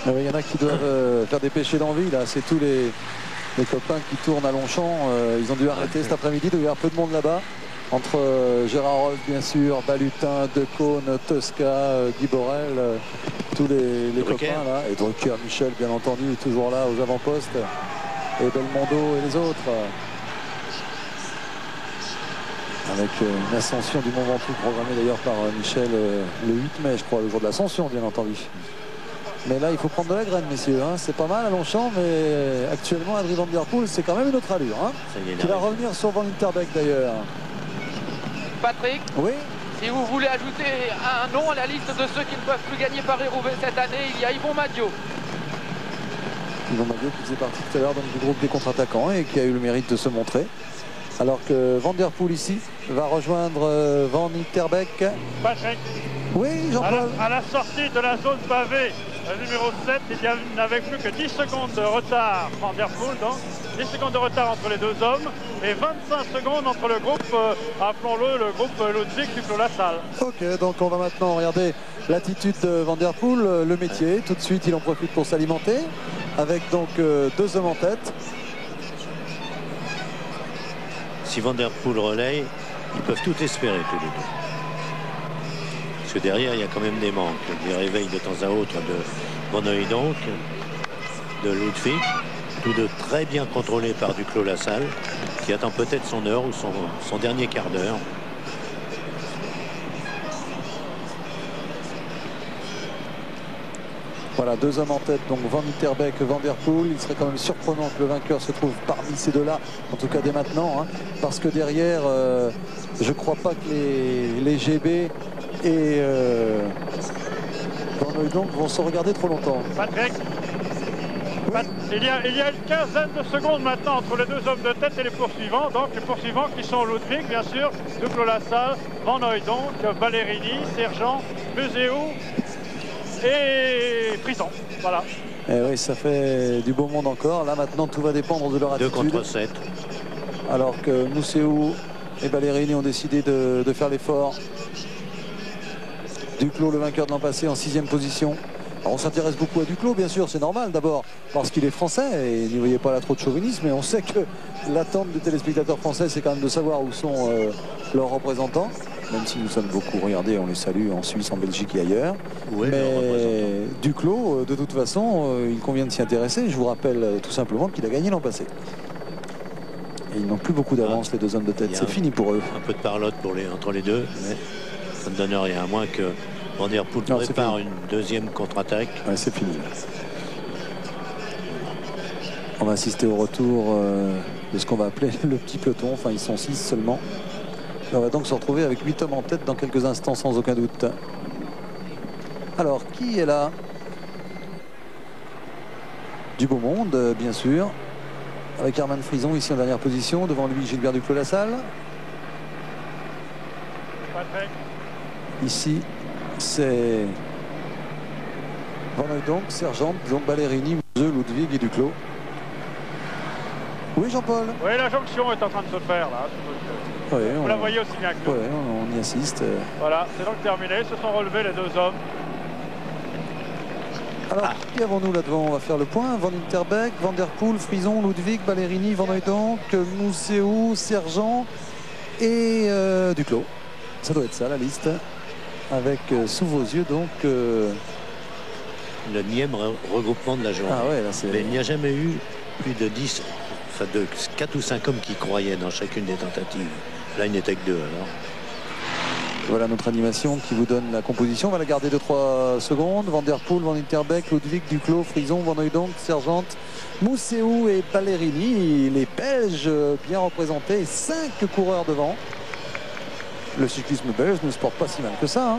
Il y en a qui doivent faire des péchés d'envie. Là, c'est tous les copains qui tournent à Longchamp. Ils ont dû arrêter cet après-midi. Il doit y avoir peu de monde là-bas. Entre Gérard Ross, bien sûr, Balutin, Decaune, Tosca, Guy Borel, tous les copains là. Et Drucker, Michel, bien entendu, toujours là aux avant-postes. Et Belmondo et les autres. Avec une ascension du Mont Ventoux programmée d'ailleurs par Michel le 8 mai, je crois, le jour de l'ascension, bien entendu. Mais là, il faut prendre de la graine, messieurs. Hein. C'est pas mal à Longchamp, mais actuellement, Adrie Van der Poel, c'est quand même une autre allure. Hein. Qui va revenir sur Van Winterbeck d'ailleurs. Patrick? Oui. Si vous voulez ajouter un nom à la liste de ceux qui ne peuvent plus gagner Paris-Roubaix cette année, il y a Yvon Madio. Yvon Madio qui faisait partie tout à l'heure du groupe des contre-attaquants et qui a eu le mérite de se montrer. Alors que Van der Poel ici va rejoindre Van Winterbeck. Patrick. Oui, Jean-Paul. À la sortie de la zone pavée numéro 7, il n'avait plus que 10 secondes de retard, Van der Poel, donc 10 secondes de retard entre les deux hommes et 25 secondes entre le groupe, appelons-le le groupe Ludwig Duclos-Lassalle. Ok, donc on va maintenant regarder l'attitude de Van der Poel, le métier. Tout de suite, il en profite pour s'alimenter avec donc deux hommes en tête. Si Van der Poel relaye, ils peuvent tout espérer tous les deux. Parce que derrière, il y a quand même des manques. Des réveils de temps à autre de Van Hooijdonk, de Ludwig, tous deux très bien contrôlés par Duclos-Lassalle, qui attend peut-être son heure ou son dernier quart d'heure. Voilà, deux hommes en tête, donc Van Winterbeck, Van der Poel. Il serait quand même surprenant que le vainqueur se trouve parmi ces deux-là, en tout cas dès maintenant, hein, parce que derrière, je ne crois pas que les GB et Van Hooijdonk vont se regarder trop longtemps. Patrick, il y a une quinzaine de secondes maintenant entre les deux hommes de tête et les poursuivants. Donc les poursuivants qui sont Ludwig, bien sûr, Duclos-Lassalle, Van Hooijdonk, Ballerini, Sergent, Museeuw et Frison. Voilà. Et oui, ça fait du beau monde encore. Là maintenant tout va dépendre de leur 2 attitude. contre 7. Alors que Mousseau et Ballerini ont décidé de faire l'effort. Duclos, le vainqueur de l'an passé, en 6e position. Alors on s'intéresse beaucoup à Duclos, bien sûr, c'est normal d'abord parce qu'il est français et n'y voyez pas là trop de chauvinisme, mais on sait que l'attente des téléspectateurs français, c'est quand même de savoir où sont leurs représentants, même si nous sommes beaucoup, regardez, on les salue en Suisse, en Belgique et ailleurs. Où est leur représentant? Mais Duclos, de toute façon, il convient de s'y intéresser. Je vous rappelle tout simplement qu'il a gagné l'an passé. Et ils n'ont plus beaucoup d'avance, les deux hommes de tête. C'est fini pour eux. Un peu de parlotte entre les deux, mais ça ne donne rien, à moins que Van der Poel prépare une deuxième contre-attaque. Ouais, c'est fini. On va assister au retour de ce qu'on va appeler le petit peloton. Enfin, ils sont 6 seulement. Et on va donc se retrouver avec 8 hommes en tête dans quelques instants, sans aucun doute. Alors, qui est là? Du beau monde, bien sûr. Avec Herman Frison ici en dernière position. Devant lui, Gilbert Duclos-Lassalle. Patrick. Ici, c'est Van Hooydonk, Sergent, donc Ballerini, Mouzeux, Ludwig et Duclos. Oui, Jean-Paul? Oui, la jonction est en train de se faire là. Oui, Vous la voyez aussi bien que nous. Oui, on y assiste. Voilà, c'est donc terminé. Se sont relevés les deux hommes. Alors, qui avons-nous là devant? On va faire le point. Van Interbeek, Van der Poel, Frison, Ludwig, Ballerini, Van Hooydonk, Mousseau, Sergent et Duclos. Ça doit être ça, la liste. Avec sous vos yeux, donc... Le 9e regroupement de la journée. Ah ouais, là, mais il n'y a jamais eu plus de 10, enfin de 4 ou 5 hommes qui croyaient dans chacune des tentatives. Là, il n'était que 2 alors. Voilà notre animation qui vous donne la composition. On va la garder 2-3 secondes. Van der Poel, Van Interbeek, Ludwig, Duclos, Frison, Van Hooydonk, Sergent, Mousseau et Ballerini. Les Belges bien représentés. 5 coureurs devant. Le cyclisme belge ne se porte pas si mal que ça. Hein.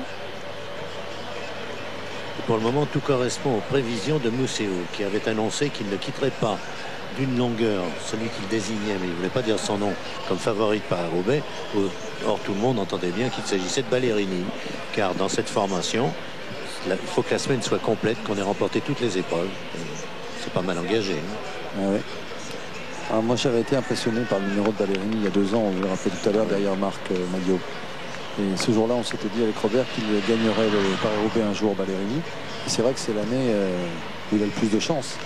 Pour le moment, tout correspond aux prévisions de Mousseau, qui avait annoncé qu'il ne quitterait pas d'une longueur celui qu'il désignait, mais il ne voulait pas dire son nom, comme favori de Paris-Roubaix. Or, tout le monde entendait bien qu'il s'agissait de Ballerini, car dans cette formation, il faut que la semaine soit complète, qu'on ait remporté toutes les épreuves. C'est pas mal engagé. Hein. Ah ouais. Alors moi, j'avais été impressionné par le numéro de Ballerini il y a 2 ans, on vous le rappelait tout à l'heure, derrière Marc Maillot. Et ce jour-là, on s'était dit avec Robert qu'il gagnerait le Paris-Roubaix un jour, Ballerini. Et c'est vrai que c'est l'année où il a le plus de chance,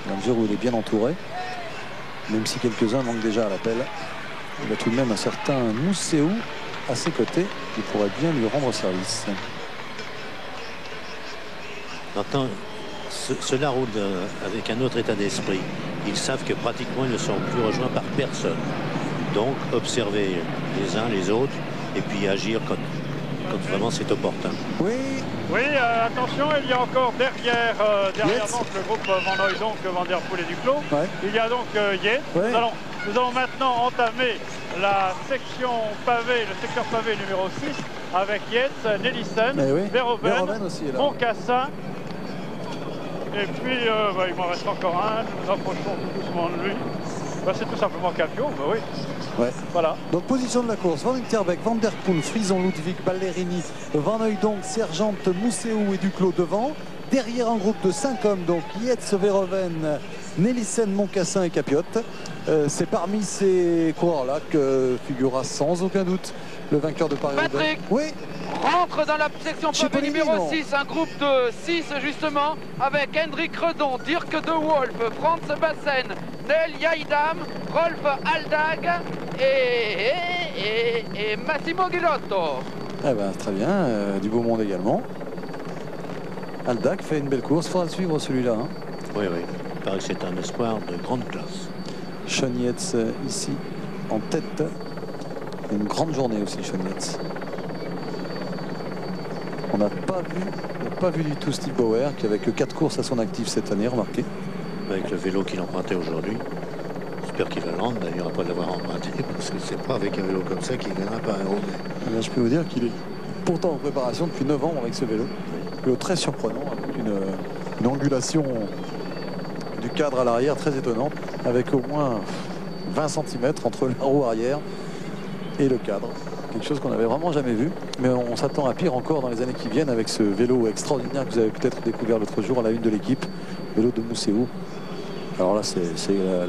dans la mesure où il est bien entouré. Même si quelques-uns manquent déjà à l'appel. Il a tout de même un certain Mousseau à ses côtés qui pourrait bien lui rendre service. Maintenant, cela roule avec un autre état d'esprit. Ils savent que pratiquement ils ne seront plus rejoints par personne. Donc, observer les uns les autres et puis agir quand vraiment c'est opportun. Oui. Oui, attention, il y a encore derrière Yates. donc, le groupe Van Hooydonk, Van der Poel et Duclos. Ouais. Il y a donc Yates. Ouais. Nous allons maintenant entamer la section pavé, le secteur pavé numéro 6 avec Yates, Nelissen, Eh oui. Verhoeven, aussi est là. Moncassin. Et puis, il m'en reste encore un. Nous nous approchons tout doucement de lui. C'est tout simplement Capio, oui. Ouais. Voilà. Donc position de la course, Van Interbeek, Van der Poel, Frison, Ludwig, Ballerini, Van Hooydonk, Sergent, Mousseau et Duclos devant. Derrière un groupe de 5 hommes, donc Yates, Verhoeven, Nelissen, Moncassin et Capiot. C'est parmi ces coureurs-là que figurera sans aucun doute le vainqueur de Paris-Roubaix. Patrick. Oui. Rentre dans la section pavé Cipollini, numéro non. 6, un groupe de 6 justement, avec Hendrik Redon, Dirk de Wolf, Franz Bassen, Nel Yaidam, Rolf Aldag et Massimo Ghirotto. Eh ben, très bien, du beau monde également. Aldag fait une belle course, il faudra le suivre celui-là. Hein. Oui, oui. Il paraît que c'est un espoir de grande classe. Sean Yates ici en tête. Une grande journée aussi, Sean Yates. On n'a pas vu du tout Steve Bauer qui avait que 4 courses à son actif cette année, remarquez. Avec le vélo qu'il empruntait aujourd'hui. J'espère qu'il va l'emprunter d'ailleurs après l'avoir emprunté, parce que c'est pas avec un vélo comme ça qu'il viendra par un Roubaix. Je peux vous dire qu'il est pourtant en préparation depuis 9 ans avec ce vélo. Un vélo très surprenant, avec une angulation du cadre à l'arrière très étonnante, avec au moins 20 cm entre la roue arrière et le cadre. Quelque chose qu'on n'avait vraiment jamais vu, mais on s'attend à pire encore dans les années qui viennent avec ce vélo extraordinaire que vous avez peut-être découvert l'autre jour à la une de l'équipe, vélo de Mousséou. Alors là, c'est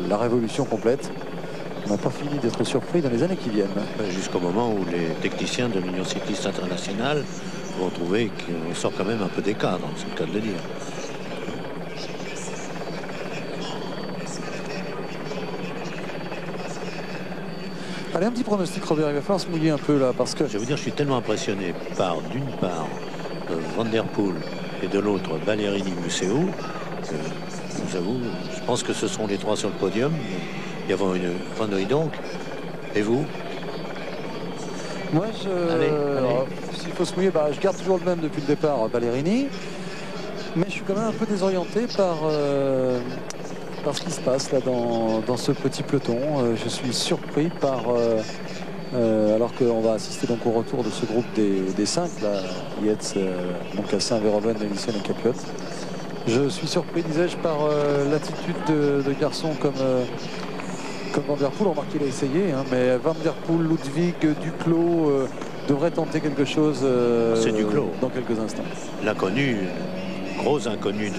la révolution complète. On n'a pas fini d'être surpris dans les années qui viennent. Jusqu'au moment où les techniciens de l'Union cycliste internationale vont trouver qu'on sort quand même un peu des cadres, c'est le cas de le dire. Allez, un petit pronostic, Robert, il va falloir se mouiller un peu là, parce que... Je vais vous dire, je suis tellement impressionné par, d'une part, Van der Poel et de l'autre, Ballerini Museeuw, que je vous avoue, je pense que ce seront les trois sur le podium. Il y a Van Hooijdonk. Et vous? Moi, s'il faut se mouiller, je garde toujours le même depuis le départ, Ballerini. Mais je suis quand même un peu désorienté par ce qui se passe là dans ce petit peloton. Je suis surpris par... alors qu'on va assister donc au retour de ce groupe des 5, là, Yates, Moncassin, Verhoeven, Nelissen et Capiot. Je suis surpris, disais-je, par l'attitude de garçons comme Van der Poel. On remarque qu'il a essayé, hein, mais Van der Poel, Ludwig, Duclos devraient tenter quelque chose C'est Duclos dans quelques instants. L'inconnu, gros inconnu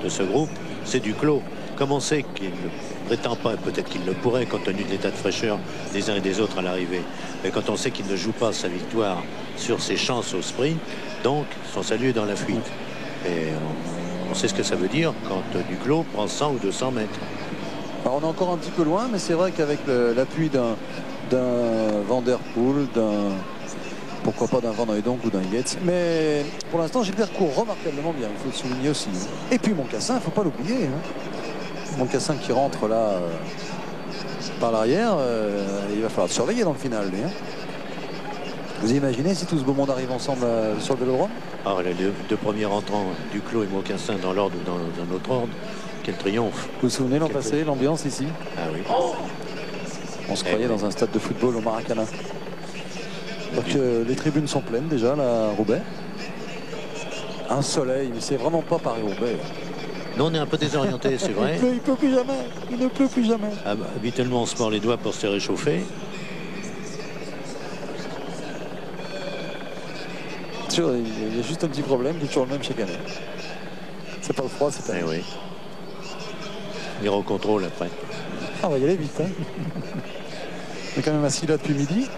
de ce groupe, c'est Duclos. Comme on sait qu'il ne prétend pas, peut-être qu'il le pourrait compte tenu de l'état de fraîcheur des uns et des autres à l'arrivée, mais quand on sait qu'il ne joue pas sa victoire sur ses chances au sprint, donc son salut est dans la fuite. Et on sait ce que ça veut dire quand Duclos prend 100 ou 200 mètres. Alors on est encore un petit peu loin, mais c'est vrai qu'avec l'appui d'un Van der Poel, pourquoi pas d'un Van Hooijdonk ou d'un Yates. Mais pour l'instant, Gilbert court remarquablement bien, il faut le souligner aussi. Et puis Moncassin, il ne faut pas l'oublier. Moncassin qui rentre là par l'arrière, il va falloir surveiller dans le final. Lui, hein. Vous imaginez si tout ce beau monde arrive ensemble sur le vélodrome? Alors les deux premiers entrants, Duclos et Moncassin, dans l'ordre ou dans un autre ordre, quel triomphe. Vous vous souvenez l'an passé, l'ambiance ici? Ah oui. On se croyait dans un stade de football au Maracana. Donc les tribunes sont pleines déjà là à Roubaix. Un soleil, mais c'est vraiment pas Paris-Roubaix. Nous, on est un peu désorienté, c'est vrai. Il ne pleut plus jamais. Il ne pleut plus jamais. Ah bah, habituellement, on se mord les doigts pour se réchauffer. Il y a juste un petit problème qui est toujours le même chaque année. C'est pas le froid, c'est pas. Eh oui. On ira au contrôle après. Ah, on va y aller vite. Hein. On est quand même assis là depuis midi.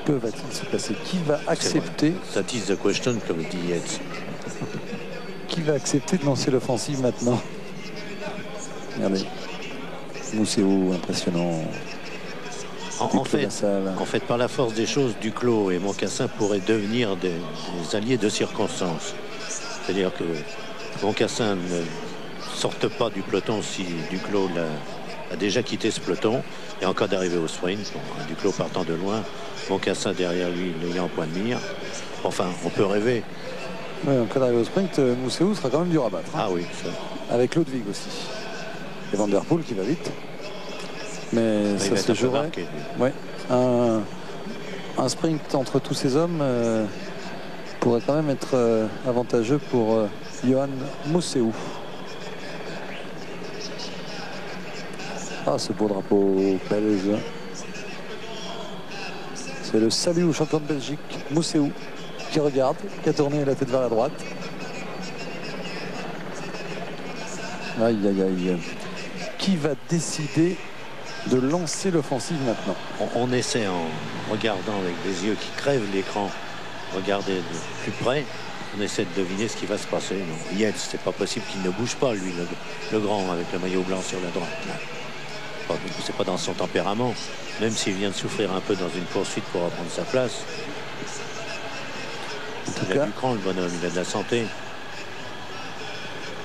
Que va-t-il se passer? Qui va accepter? Ça tease the question, comme dit Yates. Qui va accepter de lancer l'offensive maintenant? Regardez. Mousséou, impressionnant. En fait, par la force des choses, Duclos et Moncassin pourraient devenir des alliés de circonstance. C'est-à-dire que Moncassin ne sorte pas du peloton si Duclos a déjà quitté ce peloton. Et en cas d'arrivée au sprint, Duclos partant de loin, Moncassin derrière lui, l'ayant en point de mire. Enfin, on peut rêver. Ouais, en cas d'arrivée au sprint, Mousséou sera quand même dur à battre. Hein. Ah oui, ça. Avec Ludwig aussi. Et Van der Poel qui va vite. Mais ça se jouerait. Ouais, un sprint entre tous ces hommes pourrait quand même être avantageux pour Johan Mousséou. Ah, ce beau drapeau belge. C'est le salut au champion de Belgique, Mousséou, qui regarde, qui a tourné la tête vers la droite. Aïe, aïe, aïe. Qui va décider de lancer l'offensive maintenant? On essaie en regardant avec des yeux qui crèvent l'écran, regarder de plus près, on essaie de deviner ce qui va se passer. Yates, c'est pas possible qu'il ne bouge pas, lui, le grand, avec le maillot blanc sur la droite. C'est pas dans son tempérament, même s'il vient de souffrir un peu dans une poursuite pour reprendre sa place. Il a du cran, le bonhomme, il a de la santé.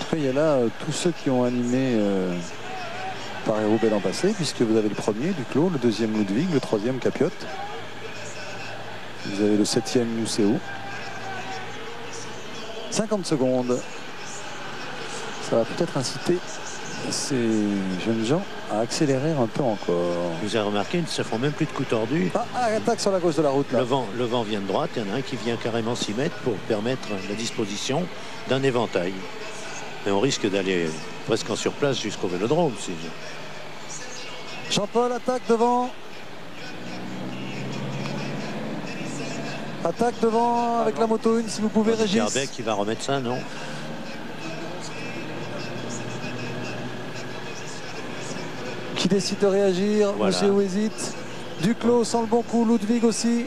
Après, il y a là tous ceux qui ont animé Paris-Roubaix l'an passé, puisque vous avez le premier, Duclos, le deuxième, Ludwig, le troisième, Capiot. Vous avez le septième, Mousséou. 50 secondes. Ça va peut-être inciter ces jeunes gens à accélérer un peu encore. Vous avez remarqué, ils ne se font même plus de coups tordus. Attaque sur la gauche de la route. Là. Le vent vient de droite, il y en a un qui vient carrément s'y mettre pour permettre la disposition d'un éventail. Mais on risque d'aller presque en surplace jusqu'au vélodrome. Jean-Paul attaque devant. Attaque devant avec la moto 1, si vous pouvez, Régis. Terbeck qui va remettre ça, non? Qui décide de réagir, Voilà. Mousseau hésite. Duclos sent le bon coup, Ludwig aussi.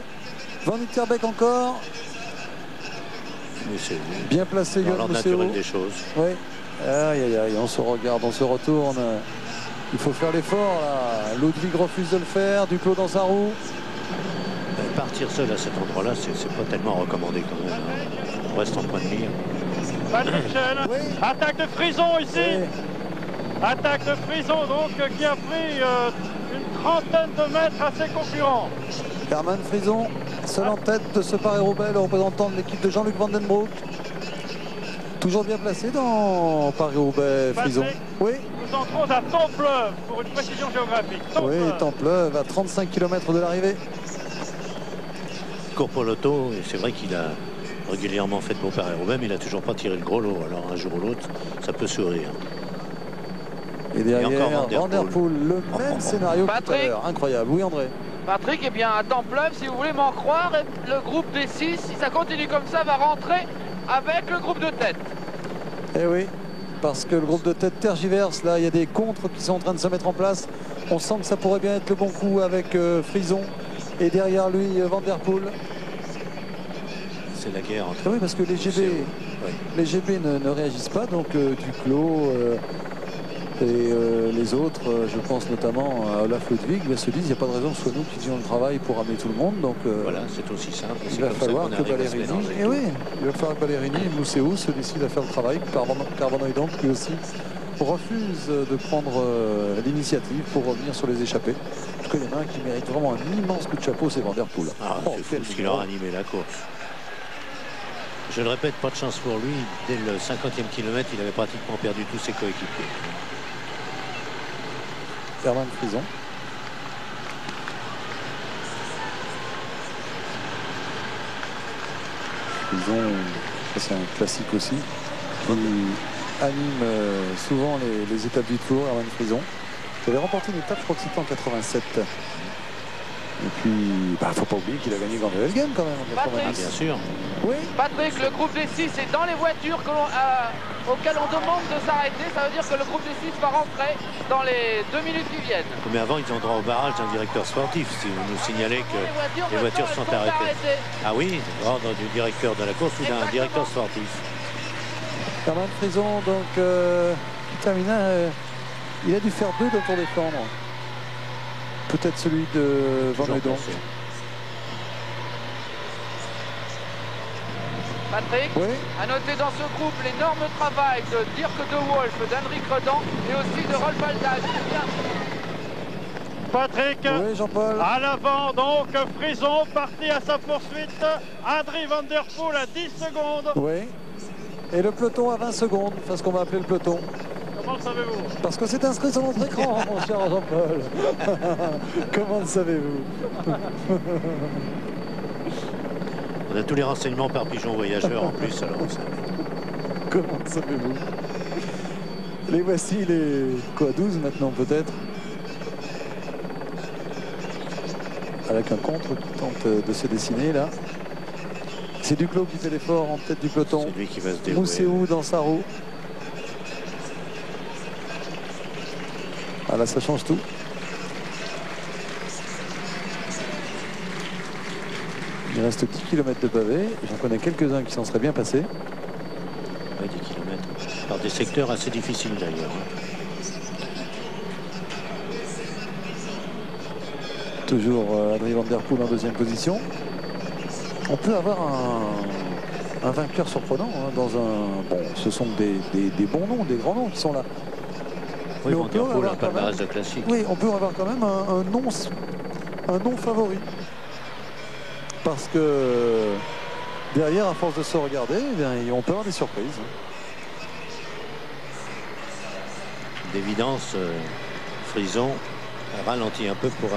Van Terbeck encore. Mais c'est Bien placé, dans Johan l'ordre Mousseau. naturel des choses. Oui. Aïe, aïe, aïe, on se regarde, on se retourne. Il faut faire l'effort là. Ludwig refuse de le faire, Duclos dans sa roue. Partir seul à cet endroit-là, c'est pas tellement recommandé quand même. Hein. On reste en point de mire. Van Michel. Oui. Attaque de Frison ici. Oui. Attaque de Frison donc qui a pris une trentaine de mètres à ses concurrents. Herman Frison, seul en tête de ce Paris-Roubaix, le représentant de l'équipe de Jean-Luc Vandenbroek. Toujours bien placé dans Paris-Roubaix, Frison. Oui, Nous entrons à Templeuve pour une précision géographique. oui, Templeuve à 35 km de l'arrivée. Il court pour l'auto et c'est vrai qu'il a régulièrement fait de beaux Paris-Roubaix, mais il n'a toujours pas tiré le gros lot. Alors un jour ou l'autre, ça peut sourire. Et derrière, encore Van Der Poel, le même scénario que tout à Patrick. l'heure. Incroyable. Oui, André. Patrick, eh bien, à Templeuve, si vous voulez m'en croire, le groupe des 6, si ça continue comme ça, va rentrer avec le groupe de tête. Eh oui, parce que le groupe de tête tergiverse. Là, il y a des contres qui sont en train de se mettre en place. On sent que ça pourrait bien être le bon coup avec Frison. Et derrière lui, Van Der Poel. C'est la guerre entre... Ah oui, parce que les GB, Oui. les GB ne réagissent pas. Donc Duclos et les autres, je pense notamment à Olaf Ludwig, se disent il n'y a pas de raison que ce soit nous qui faisons le travail pour amener tout le monde. Donc Voilà, c'est aussi simple. il C'est va comme ça falloir qu'on que arrive à se Ballerini, mélanger. et oui, il va falloir que Ballerini et Mousseau se décident à faire le travail. Carboneuil donc lui aussi refuse de prendre l'initiative pour revenir sur les échappées. En tout cas, il y en a un qui mérite vraiment un immense coup de chapeau, c'est Van Der Poel. Ah, Oh, c'est fou quel ce qu'il numéro. aura animé la course. Je le répète, pas de chance pour lui. Dès le 50e kilomètre, il avait pratiquement perdu tous ses coéquipiers. Herman Frison. Frison, ça c'est un classique aussi, qui anime souvent les étapes du Tour, Herman Frison. Il avait remporté une étape, je crois que c'était en 87. Et puis, faut pas oublier qu'il a gagné Grand Velgen quand même en Patrick. 90. Bien sûr. Oui, Patrick, le groupe des 6 est dans les voitures auxquelles on demande de s'arrêter. Ça veut dire que le groupe des 6 va rentrer dans les 2 minutes qui viennent. Mais avant, ils ont droit au barrage d'un directeur sportif. Si vous nous signalez que les voitures maintenant, sont elles arrêtées. Ah oui, l'ordre du directeur de la course ou d'un Exactement. directeur sportif. Herman Frison, donc, qui termina, il a dû faire 2 de Tour des Flandres. Peut-être celui de Van Toujours Hooydonk. placé. Patrick, Oui, à noter dans ce groupe l'énorme travail de Dirk de Wolf, d'Henrik Redan et aussi de Rolf Aldag. Patrick. oui, Jean-Paul. À l'avant donc, Frison parti à sa poursuite. André Van Der Poel à 10 secondes. Oui. Et le peloton à 20 secondes, enfin ce qu'on va appeler le peloton. Comment le savez-vous? Parce que c'est inscrit sur notre écran, mon cher Jean-Paul. Comment le savez-vous? On a tous les renseignements par pigeon voyageur en plus. Alors, ça... Comment le savez-vous? Les voici, les quoi, 12 maintenant peut-être? Avec un contre qui tente de se dessiner là. C'est Duclos qui fait l'effort en tête du peloton. C'est lui qui va se dérouler. Mousseau dans sa roue. Ah là, ça change tout. Il reste 10 km de pavé. J'en connais quelques-uns qui s'en seraient bien passés. Ouais, 10 km. Par des secteurs assez difficiles d'ailleurs. Toujours Adrien Van Der Poel en deuxième position. On peut avoir un vainqueur surprenant dans un... Bon, ce sont des bons noms, des grands noms qui sont là. Oui, Mais on Van peut Der Poel, avoir un quand palmarès même- de classique. Oui, on peut avoir quand même un nom favori. Parce que derrière, à force de se regarder, eh bien, on peut avoir des surprises. D'évidence, Frison a ralenti un peu pour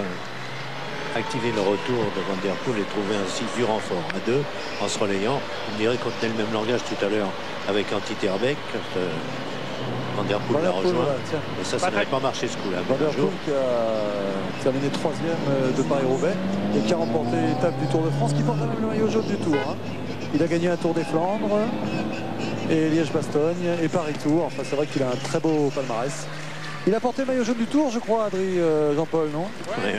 activer le retour de Van Der Poel et trouver ainsi du renfort à 2 en se relayant. On dirait qu'on tenait le même langage tout à l'heure avec Antti Terbeck. Van Der Poel Van l'a Der Poel, rejoint. voilà, tiens. Et ça n'avait pas marché ce coup-là. Van Der Un jour, Poel terminé 3e de Paris-Roubaix et qui a remporté l'étape du Tour de France, qui porte même le maillot jaune du Tour. Hein. Il a gagné un Tour des Flandres et Liège-Bastogne et Paris-Tour. Enfin, c'est vrai qu'il a un très beau palmarès. Il a porté le maillot jaune du Tour, je crois, Adri, Jean-Paul, non? Oui,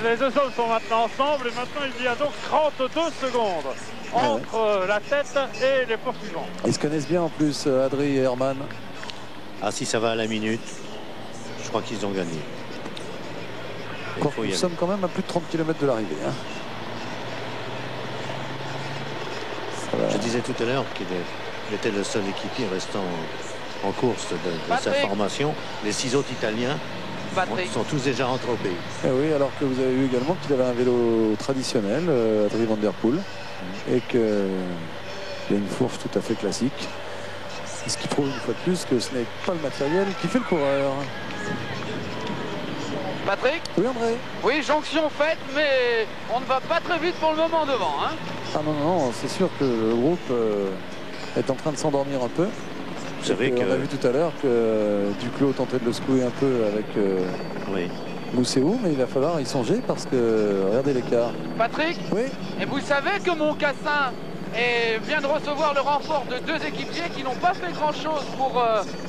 les deux hommes sont maintenant ensemble et maintenant il y a donc 32 secondes entre la tête et les poursuivants. Ils se connaissent bien en plus, Adri et Herman. Ah, si ça va à la minute, je crois qu'ils ont gagné. Nous sommes quand même à plus de 30 km de l'arrivée. Hein. Je disais tout à l'heure qu'il était le seul équipier restant en course de sa formation. Les 6 autres Italiens sont tous déjà rentrés au pays. Et oui, alors que vous avez vu également qu'il avait un vélo traditionnel, Adrien Van Der Poel, et qu'il y a une fourche tout à fait classique. Ce qui prouve une fois de plus que ce n'est pas le matériel qui fait le coureur. Patrick? Oui, André? Oui, jonction faite, mais on ne va pas très vite pour le moment devant. Hein. Ah non, non, c'est sûr que le groupe est en train de s'endormir un peu. Vous savez que... On a vu tout à l'heure que Duclos tentait de le secouer un peu avec Mousseau, mais il va falloir y songer parce que regardez l'écart. Patrick? Oui. Et vous savez que Moncassin vient de recevoir le renfort de 2 équipiers qui n'ont pas fait grand-chose pour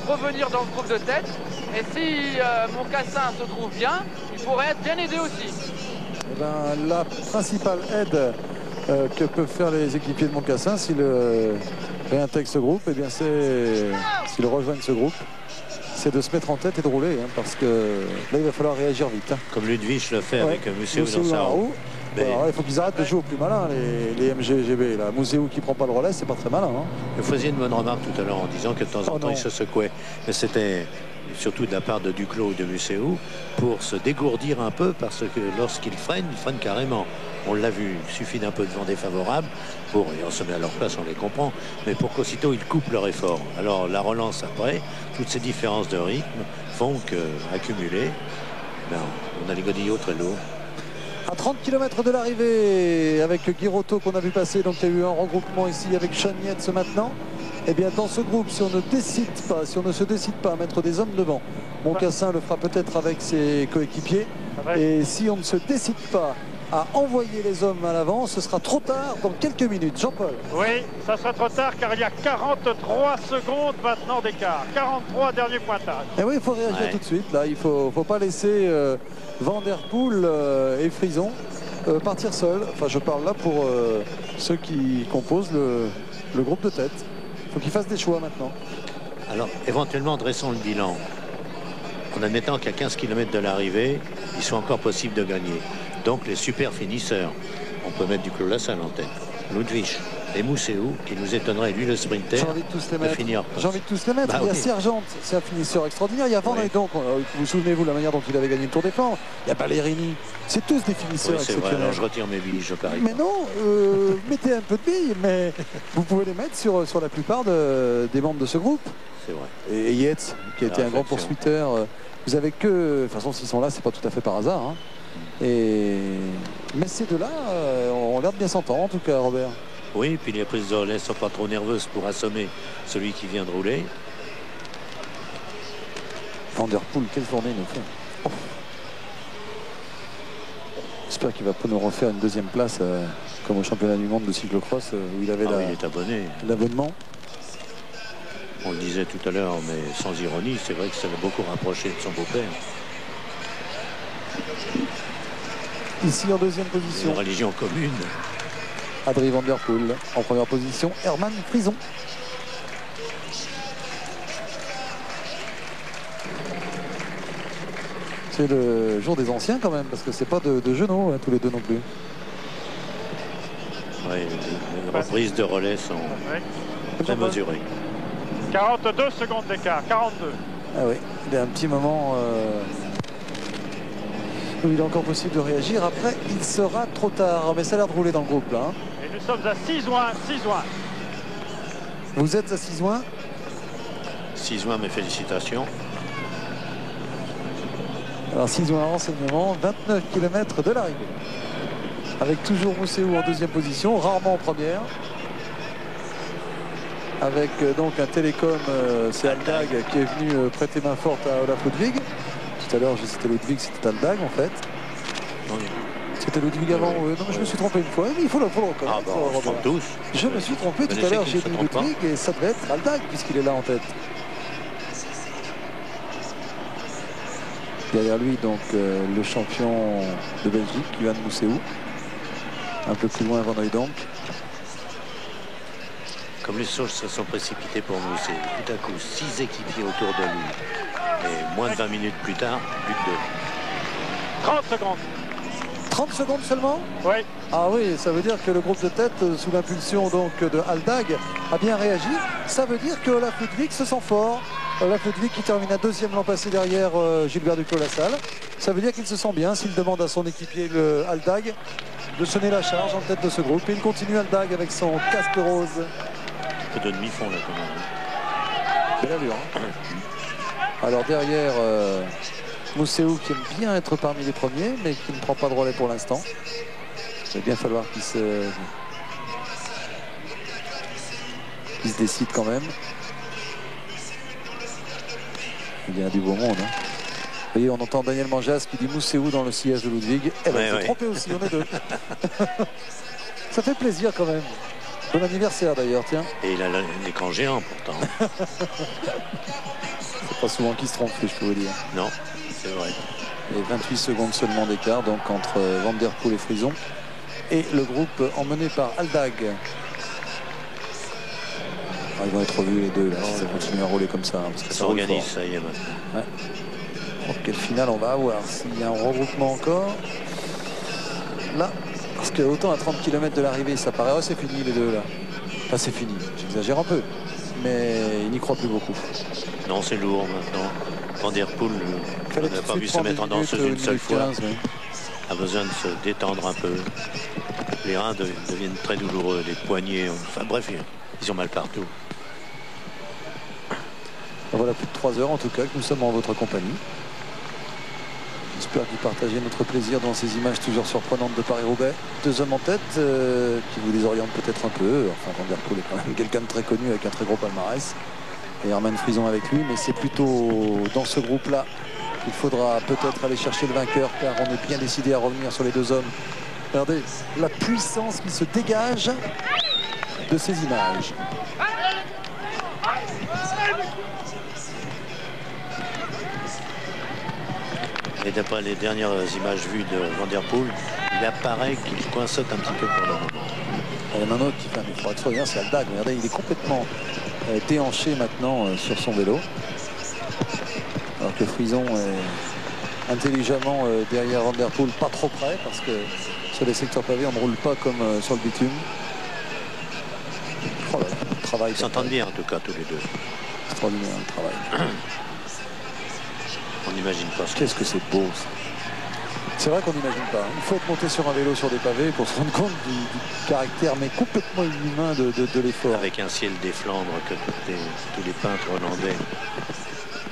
revenir dans le groupe de tête. Et si Moncassin se trouve bien, il pourrait être bien aidé aussi. Eh ben, la principale aide que peuvent faire les équipiers de Moncassin s'ils réintègrent ce groupe, eh bien c'est s'ils rejoignent ce groupe, c'est de se mettre en tête et de rouler, hein, parce que là il va falloir réagir vite. Hein. Comme Ludwig le fait avec Mousseau dans sa roue. Mais... Alors, il faut qu'ils arrêtent de jouer au plus malin, les MGGB. Mousseau qui prend pas le relais, c'est pas très malin. Hein. Vous faisiez une bonne remarque tout à l'heure en disant que de temps en temps il se secouait. Mais c'était surtout de la part de Duclos ou de Mousseau pour se dégourdir un peu, parce que lorsqu'ils freinent, ils freinent carrément. On l'a vu, il suffit d'un peu de vent défavorable pour, et on se met à leur place, on les comprend, mais pour qu'aussitôt ils coupent leur effort. Alors la relance après, toutes ces différences de rythme font qu'accumuler, on a les godillots très lourds. À 30 km de l'arrivée, avec Guirotto qu'on a vu passer, donc il y a eu un regroupement ici avec Chaniette maintenant. Et bien dans ce groupe, si on ne se décide pas à mettre des hommes devant, Moncassin le fera peut-être avec ses coéquipiers. Et si on ne se décide pas à envoyer les hommes à l'avant, ce sera trop tard dans quelques minutes. Jean-Paul. Oui, ça sera trop tard car il y a 43 secondes maintenant d'écart. 43 dernier pointage. Et oui, il faut réagir tout de suite. Là, il ne faut pas laisser Van Der Poel et Frison partir seuls. Enfin, je parle là pour ceux qui composent le groupe de tête. Il faut qu'ils fassent des choix maintenant. Alors, éventuellement, dressons le bilan. En admettant qu'à 15 km de l'arrivée, il soit encore possible de gagner. Donc les super finisseurs, on peut mettre Duclos Lassalle en tête, Ludwig et Mousseau, qui nous étonnerait, lui le sprinter, j'ai envie de tous les mettre. Finir. J'ai envie de tous les mettre. Il y a Sergent, c'est un finisseur extraordinaire. Il y a Van donc, vous souvenez-vous la manière dont il avait gagné le Tour des Flandres. Il y a Ballerini. C'est tous des finisseurs exceptionnels. Vrai, alors je retire mes billes, je parie. Mais non, mettez un peu de billes, mais vous pouvez les mettre sur la plupart des membres de ce groupe. C'est vrai. Et Yates, qui a été un grand poursuiteur. Vous avez que, de toute façon, s'ils sont là, c'est pas tout à fait par hasard. Hein. Mais ces deux-là ont l'air de bien s'entendre, en tout cas, Robert. Oui, puis les prises de relais ne sont pas trop nerveuses pour assommer celui qui vient de rouler. Van Der Poel, quelle journée il nous fait. Oh. J'espère qu'il va pas nous refaire une deuxième place comme au championnat du monde de cyclocross où il avait il est abonné. L'abonnement. On le disait tout à l'heure, mais sans ironie, c'est vrai que ça l'a beaucoup rapproché de son beau-père. Ici en deuxième position. Une religion commune. Adrien Van Der Poel. En première position, Herman Frison. C'est le jour des anciens quand même, parce que c'est pas de genoux, hein, tous les deux non plus. Oui, les reprises de relais sont très mesurées. 42 secondes d'écart, 42. Ah oui, il y a un petit moment où il est encore possible de réagir. Après, il sera trop tard, mais ça a l'air de rouler dans le groupe là. Hein. Et nous sommes à 6 juin, 6 juin. Vous êtes à 6 juin? 6 juin, mes félicitations. Alors 6 juin renseignement, 29 km de l'arrivée. Avec toujours Mousseau en deuxième position, rarement en première. Avec donc un télécom, c'est Aldag qui est venu prêter main forte à Olaf Ludwig. Tout Tout à l'heure, j'ai cité Ludwig, c'était Aldag en fait. Oui. C'était Ludwig avant. Non, mais je me suis trompé une fois. Il faut le reconnaître. Ah bah, on se trompe tous. Je me suis trompé tout à l'heure, j'ai dit Ludwig et ça devait être Aldag puisqu'il est là en tête. Derrière lui, donc, le champion de Belgique, Johan Mousseau. Un peu plus loin, Van Hooijdonk. Comme les choses se sont précipitées pour Mousseau, tout à coup, 6 équipiers autour de lui. Et moins de 20 minutes plus tard, but de 30 secondes. 30 secondes seulement? Oui. Ah oui, ça veut dire que le groupe de tête, sous l'impulsion donc de Aldag, a bien réagi. Ça veut dire que Olaf Ludwig se sent fort. Olaf Ludwig qui termine à deuxième l'an passé derrière Gilbert Duclos-Lassalle. Ça veut dire qu'il se sent bien s'il demande à son équipier le Aldag de sonner la charge en tête de ce groupe. Et il continue Aldag avec son casque rose. un peu de demi-fond là quand même. Belle allure. Hein. Alors derrière Mousseau qui aime bien être parmi les premiers mais qui ne prend pas de relais pour l'instant. Il va bien falloir qu'il se décide quand même. Il y a du beau monde. Hein. Vous voyez, on entend Daniel Manjas qui dit Mousseau dans le sillage de Ludwig. Eh ben, il s'est trompé aussi, on est deux. Ça fait plaisir quand même. Bon anniversaire d'ailleurs, tiens. Et il a l'écran géant pourtant. C'est pas souvent qu'il se trompe, je peux vous dire. Non, c'est vrai. Et 28 secondes seulement d'écart donc entre Van Der Poel et Frison. Et le groupe emmené par Aldag. Ah, ils vont être revus les deux là, si ça continue à rouler comme ça. Hein, parce que ça s'organise, ça y est maintenant. Ouais. Donc, quelle finale on va avoir? S'il y a un regroupement encore. Là, parce que autant à 30 km de l'arrivée, ça paraît, oh, c'est fini les deux là. Enfin, c'est fini, j'exagère un peu. Mais il n'y croit plus beaucoup. Non, c'est lourd maintenant. Van Der Poel, on n'a pas vu se mettre en danseuse une seule fois. 15, oui. A besoin de se détendre un peu. Les reins deviennent très douloureux, les poignets, enfin bref, ils ont mal partout. Voilà plus de 3 heures en tout cas que nous sommes en votre compagnie. J'espère que vous partagez notre plaisir dans ces images toujours surprenantes de Paris-Roubaix. 2 hommes en tête qui vous désorientent peut-être un peu. Enfin, Van Der Poel est quand même quelqu'un de très connu avec un très gros palmarès. Et Herman Frison avec lui, mais c'est plutôt dans ce groupe-là qu'il faudra peut-être aller chercher le vainqueur car on est bien décidé à revenir sur les 2 hommes. Regardez la puissance qui se dégage de ces images. Et d'après les dernières images vues de Van Der Poel, il apparaît qu'il coinçote un petit peu pour le moment. Il y en a un autre qui fait un effort extraordinaire, c'est Aldag. Regardez, il est complètement déhanché maintenant sur son vélo. Alors que Frison est intelligemment derrière Van Der Poel, pas trop près, parce que sur les secteurs pavés, on ne roule pas comme sur le bitume. Oh là là, le travail. Ils s'entendent bien en tout cas, tous les deux. Extraordinaire le travail. On n'imagine pas. Qu'est-ce que c'est beau ça. C'est vrai qu'on n'imagine pas. Il faut être monté sur un vélo sur des pavés pour se rendre compte du caractère mais complètement inhumain de l'effort. Avec un ciel des Flandres que tous les peintres hollandais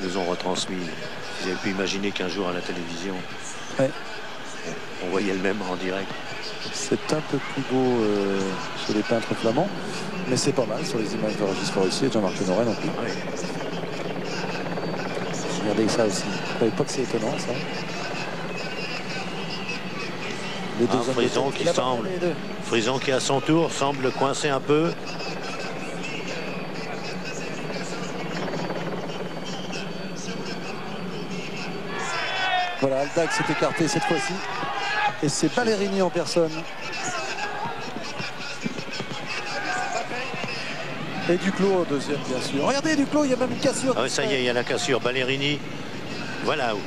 nous ont retransmis. Ils avaient pu imaginer qu'un jour à la télévision, ouais, on voyait le même en direct. C'est un peu plus beau sur les peintres flamands, mais c'est pas mal sur les images de Régis Forestier et de Jean-Marc Lenoret non plus. Ouais. Regardez ça aussi. Vous savez pas que c'est étonnant ça. Les deux Frison qui semble, Frison qui à son tour semble coincer un peu. Voilà, Aldag s'est écarté cette fois-ci. Et c'est Ballerini en personne. Et Duclos au deuxième, bien sûr. Regardez, Duclos, il y a même une cassure. Ah oui, ça y est, il y a la cassure. Ballerini, voilà où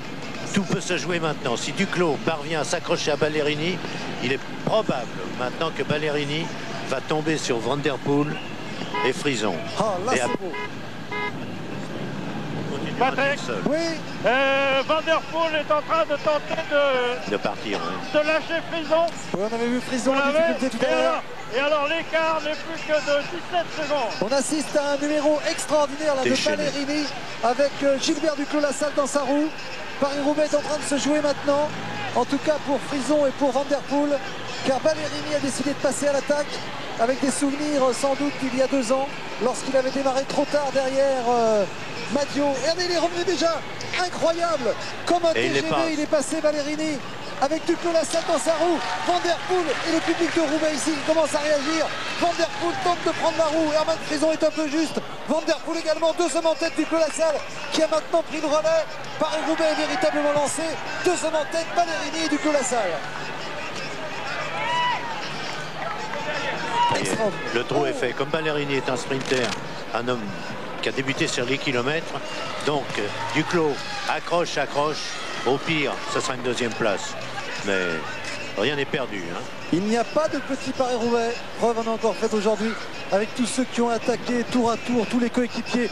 tout peut se jouer maintenant. Si Duclos parvient à s'accrocher à Ballerini, il est probable maintenant que Ballerini va tomber sur Van Der Poel et Frison. Ah, là, c'est beau. Patrick, oui. Van Der Poel est en train de tenter de partir. De lâcher Frison. Oui, on avait vu Frison en difficulté tout à l'heure. Et alors l'écart n'est plus que de 17 secondes. On assiste à un numéro extraordinaire là, de Ballerini avec Gilbert Duclos-Lassalle dans sa roue. Paris-Roubaix est en train de se jouer maintenant. En tout cas pour Frison et pour Van Der Poel, car Ballerini a décidé de passer à l'attaque avec des souvenirs sans doute d'il y a 2 ans, lorsqu'il avait démarré trop tard derrière Maggio. Et regardez, il est revenu déjà, incroyable, comme un TGV, il est passé Ballerini avec Duclos-Lassalle dans sa roue. Van Der Poel et le public de Roubaix ici commence à réagir. Van Der Poel tente de prendre la roue, Herman Frison est un peu juste. Van Der Poel également, 2 hommes en tête, Duclos-Lassalle qui a maintenant pris le relais. Paris-Roubaix est véritablement lancé, 2 hommes en tête, Ballerini et Duclos-Lassalle. Le trou est fait. Comme Ballerini est un sprinter, un homme qui a débuté sur les kilomètres, donc Duclos accroche, au pire, ce sera une 2e place. Mais rien n'est perdu. Hein. Il n'y a pas de petit Paris-Roubaix. Preuve en a encore faite aujourd'hui avec tous ceux qui ont attaqué tour à tour, tous les coéquipiers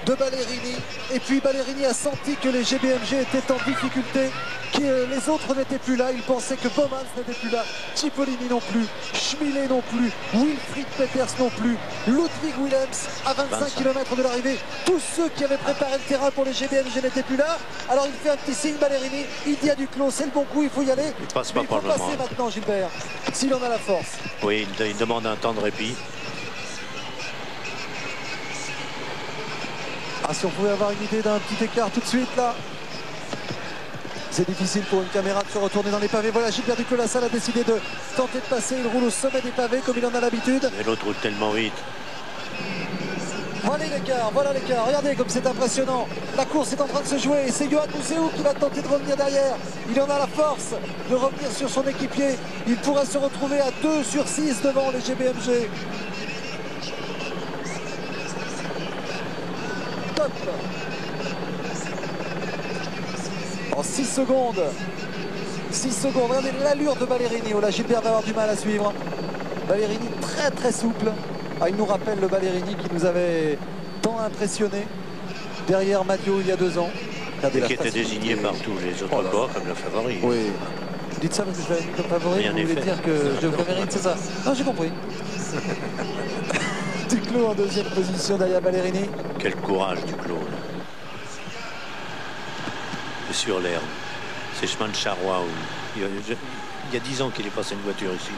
de Ballerini. Et puis Ballerini a senti que les GBMG étaient en difficulté, que les autres n'étaient plus là. Il pensait que Bowmans n'était plus là, Cipollini non plus, Schmillet non plus, Wilfried Peters non plus, Ludwig Willems à 25 km de l'arrivée. Tous ceux qui avaient préparé le terrain pour les GBMG n'étaient plus là. Alors il fait un petit signe, Ballerini, il dit à Duclos, c'est le bon coup, il faut y aller. Il passe pas par le passer maintenant, Gilbert, s'il en a la force. Oui, il demande un temps de répit. Ah, si on pouvait avoir une idée d'un petit écart tout de suite là. C'est difficile pour une caméra de se retourner dans les pavés. Voilà, Gilbert Duclos-Lassalle a décidé de tenter de passer. Il roule au sommet des pavés comme il en a l'habitude. Mais l'autre roule tellement vite. Voilà l'écart, voilà l'écart. Regardez comme c'est impressionnant. La course est en train de se jouer. C'est Johan Museeuw qui va tenter de revenir derrière. Il en a la force de revenir sur son équipier. Il pourrait se retrouver à 2 sur 6 devant les GBMG. Top. En 6 secondes. 6 secondes. Regardez l'allure de Ballerini. Oh là, Gilbert va avoir du mal à suivre. Ballerini très très souple. Ah, il nous rappelle le Ballerini qui nous avait tant impressionné derrière Maggio il y a 2 ans. Et qui était désigné par tous les autres corps comme le favori. Oui. Vous dites ça parce que je l'avais mis comme favori. Vous voulez dire que je le mérite, c'est ça? Non, j'ai compris. Duclos en 2e position derrière Ballerini. Quel courage Duclos. Sur l'herbe. C'est chemin de Charrois. Il y a 10 ans qu'il est passé une voiture ici.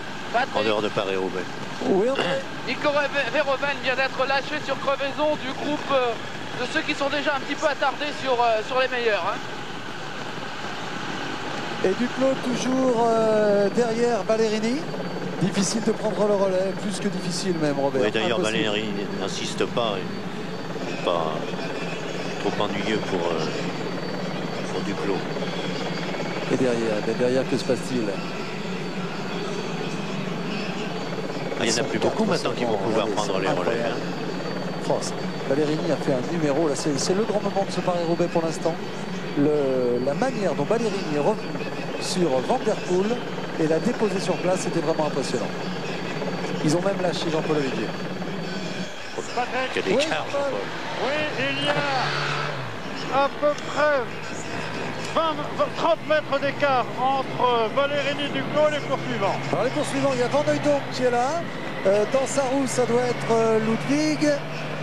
En dehors de Paris-Roubaix. Oui, Nico Verhoeven vient d'être lâché sur crevaison du groupe de ceux qui sont déjà un petit peu attardés sur les meilleurs. Hein. Et Duclos toujours derrière Ballerini. Difficile de prendre le relais, plus que difficile même, Robert. Oui, d'ailleurs, Ballerini n'insiste pas. Il n'est pas trop ennuyeux pour Duclos. Et derrière, que se passe-t-il? Il n'y en a plus beaucoup maintenant qui vont pouvoir prendre les relais. Hein. France. Ballerini a fait un numéro, là c'est le grand moment de ce Paris-Roubaix pour l'instant. La manière dont Ballerini est revenu sur Van Der Poel et l'a déposé sur place, c'était vraiment impressionnant. Ils ont même lâché Jean-Paul Olivier. Quel écart, Jean-Paul. Oui, il y a à peu près 30 mètres d'écart entre Ballerini, Duclos et les poursuivants. Alors les poursuivants, il y a Van Hooydonk qui est là. Dans sa roue, ça doit être Ludwig.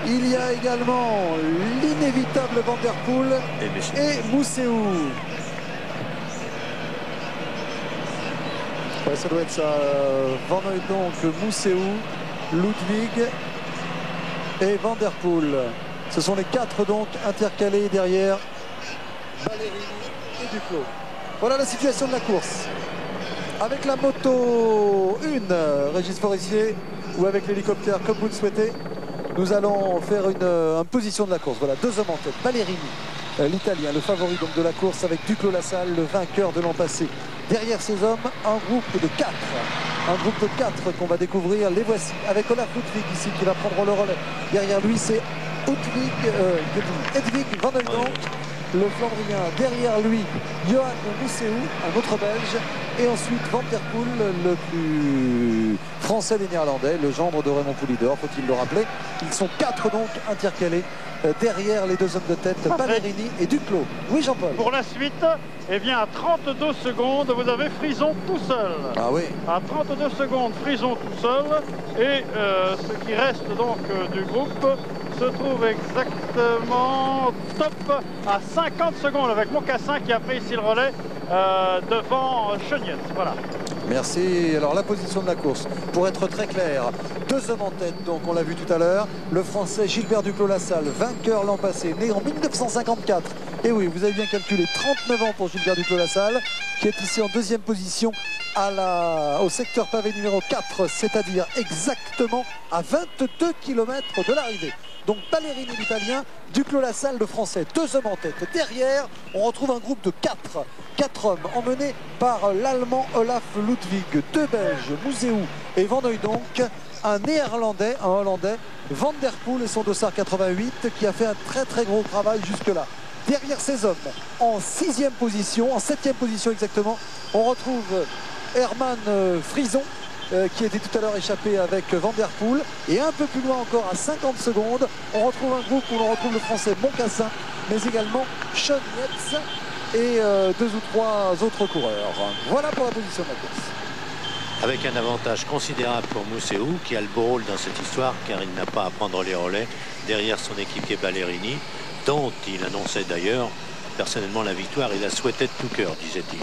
Il y a également l'inévitable Van Der Poel et Museeuw. Ouais, ça doit être ça. Van Hooydonk, Museeuw, Ludwig et Van Der Poel. Ce sont les 4 donc intercalés derrière Ballerini et Duclos. Voilà la situation de la course. Avec la moto 1, Régis Forissier, ou avec l'hélicoptère, comme vous le souhaitez, nous allons faire une position de la course. Voilà, 2 hommes en tête. Ballerini, l'Italien, le favori donc de la course, avec Duclos-Lassalle, le vainqueur de l'an passé. Derrière ces hommes, un groupe de 4. Un groupe de 4 qu'on va découvrir. Les voici, avec Olaf Ludwig ici, qui va prendre le relais. Derrière lui, c'est Hedwig Van Hooydonk, le Flandrien. Derrière lui, Johan Museeuw, un autre Belge. Et ensuite, Van Der Poel, le plus français des Néerlandais, le gendre de Raymond Poulidor, faut-il le rappeler. Ils sont 4 donc intercalés derrière les 2 hommes de tête, Ballerini et Duclos. Oui, Jean-Paul. Pour la suite, eh bien, à 32 secondes, vous avez Frison tout seul. Ah oui. À 32 secondes, Frison tout seul. Et ce qui reste donc du groupe se trouve exactement top à 50 secondes avec Mocassin qui a pris ici le relais. devant Chenietz. Voilà. Merci. Alors la position de la course, pour être très clair, 2 hommes en tête, donc on l'a vu tout à l'heure. Le Français Gilbert Duclos-Lassalle, vainqueur l'an passé, né en 1954. Et oui, vous avez bien calculé, 39 ans pour Gilbert Duclos-Lassalle, qui est ici en 2e position au secteur pavé numéro 4, c'est-à-dire exactement à 22 km de l'arrivée. Donc Ballerini l'Italien, Duclos-Lassalle le Français, 2 hommes en tête. Derrière, on retrouve un groupe de 4 hommes emmenés par l'Allemand Olaf Ludwig, 2 Belges, Mouzeau et Van Hooijdonk, un Néerlandais, un Hollandais, Van der Poel et son dossard 88 qui a fait un très gros travail jusque-là. Derrière ces hommes, en 6e position, en 7e position exactement, on retrouve Herman Frison, qui était tout à l'heure échappé avec Van der Poel. Et un peu plus loin encore, à 50 secondes, on retrouve un groupe où l'on retrouve le Français Moncassin, mais également Chenietz et 2 ou 3 autres coureurs. Voilà pour la position de la course. Avec un avantage considérable pour Mouzeau, qui a le beau rôle dans cette histoire, car il n'a pas à prendre les relais derrière son équipier Ballerini, dont il annonçait d'ailleurs personnellement la victoire. Il la souhaitait de tout cœur, disait-il.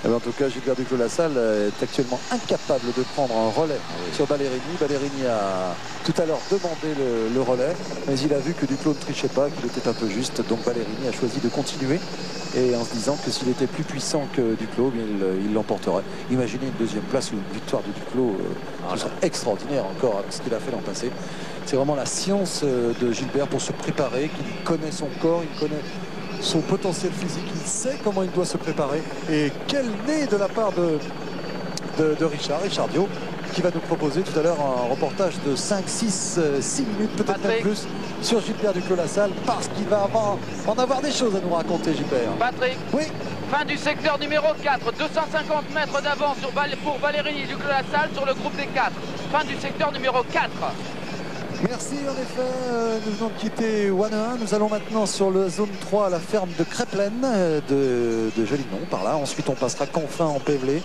En tout cas, Gilbert Duclos-Lassalle est actuellement incapable de prendre un relais sur Ballerini. Ballerini a tout à l'heure demandé le relais, mais il a vu que Duclos ne trichait pas, qu'il était un peu juste. Donc Ballerini a choisi de continuer, et en se disant que s'il était plus puissant que Duclos, il l'emporterait. Imaginez une 2e place ou une victoire de Duclos, ce serait extraordinaire encore avec ce qu'il a fait l'an passé. C'est vraiment la science de Gilbert pour se préparer, qu'il connaît son corps, il connaît son potentiel physique, il sait comment il doit se préparer. Et quel nez de la part de Richard Dio, qui va nous proposer tout à l'heure un reportage de 5, 6 minutes, peut-être même plus, sur Gilbert Duclos-Lassalle, parce qu'il va en avoir des choses à nous raconter, Gilbert. Patrick, oui. Fin du secteur numéro 4, 250 mètres d'avance pour Ballerini et Duclos-Lassalle sur le groupe des 4. Fin du secteur numéro 4. Merci, en effet, nous venons de quitter Wanne. Nous allons maintenant sur la zone 3 à la ferme de Créplen de Jolinon, par là. Ensuite, on passera Confin en Pévelé.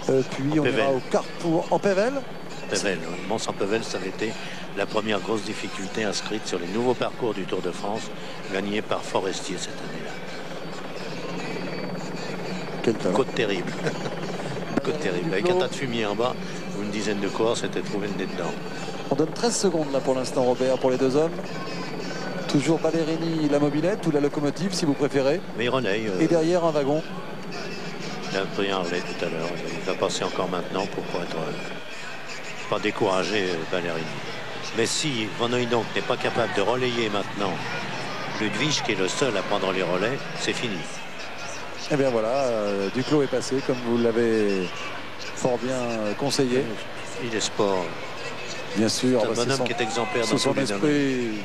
Puis on ira au Carrefour en Pével. Pével, Mons-en-Pével, ça avait été la première grosse difficulté inscrite sur les nouveaux parcours du Tour de France, gagné par Forestier cette année-là. Quel talent. Côte terrible. Côte terrible. Avec un tas de fumier en bas, ou une dizaine de coureurs s'étaient trouvés le nez dedans. On donne 13 secondes là pour l'instant, Robert, pour les 2 hommes. Toujours Ballerini, la mobilette ou la locomotive si vous préférez. Mais il relaye. Et derrière un wagon. Il a pris un relais tout à l'heure. Il va passer encore maintenant pour être pas décourager Ballerini. Mais si Van Hooijdonk n'est pas capable de relayer maintenant Ludwig, qui est le seul à prendre les relais, c'est fini. Et bien voilà, Duclos est passé comme vous l'avez fort bien conseillé. Il est sport. Bien sûr, c'est un bonhomme qui est exemplaire dans son esprit.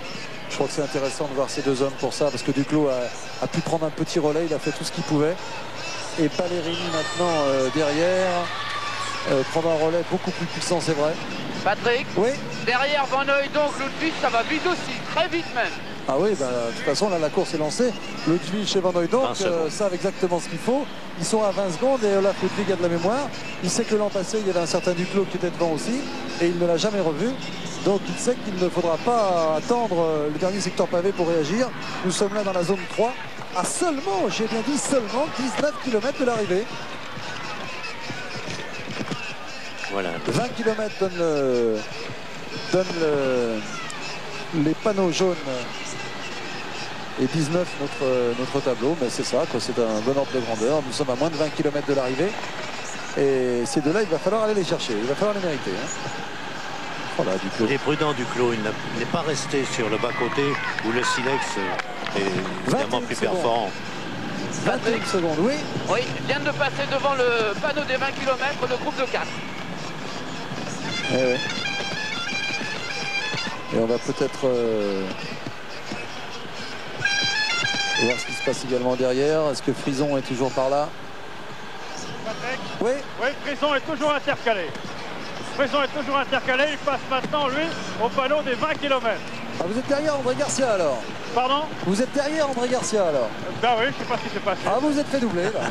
Je crois que c'est intéressant de voir ces 2 hommes pour ça, parce que Duclos a pu prendre un petit relais, il a fait tout ce qu'il pouvait. Et Ballerini maintenant derrière, prendre un relais beaucoup plus puissant, c'est vrai. Patrick, oui. Derrière Van Hooijdonk, Ludwig, ça va vite aussi, très vite même. Ah oui, de toute façon, là, la course est lancée. Ludwig et Van Hooijdonk savent exactement ce qu'il faut. Ils sont à 20 secondes et Olaf Ludwig a de la mémoire. Il sait que l'an passé, il y avait un certain Duclos qui était devant aussi et il ne l'a jamais revu. Donc il sait qu'il ne faudra pas attendre le dernier secteur pavé pour réagir. Nous sommes là dans la zone 3, à seulement, j'ai bien dit seulement, 19 km de l'arrivée. Voilà. 20 km donne les panneaux jaunes et 19 notre tableau, mais c'est ça, c'est un bon ordre de grandeur. Nous sommes à moins de 20 km de l'arrivée et ces 2-là, il va falloir aller les chercher, il va falloir les mériter. Voilà, Duclos. Il est prudent, Duclos, il n'est pas resté sur le bas-côté où le silex est évidemment plus perforant. 21 secondes, oui. Oui, il vient de passer devant le panneau des 20 km de groupe de 4. Et on va peut-être voir ce qui se passe également derrière. Est-ce que Frison est toujours par là? Patrick? Oui. Oui, Frison est toujours intercalé. Frison est toujours intercalé. Il passe maintenant, lui, au panneau des 20 km. Ah, vous êtes derrière André Garcia alors? Pardon? Vous êtes derrière André Garcia alors? Ben oui, je sais pas ce qui s'est passé. Ah, vous vous êtes fait doubler là.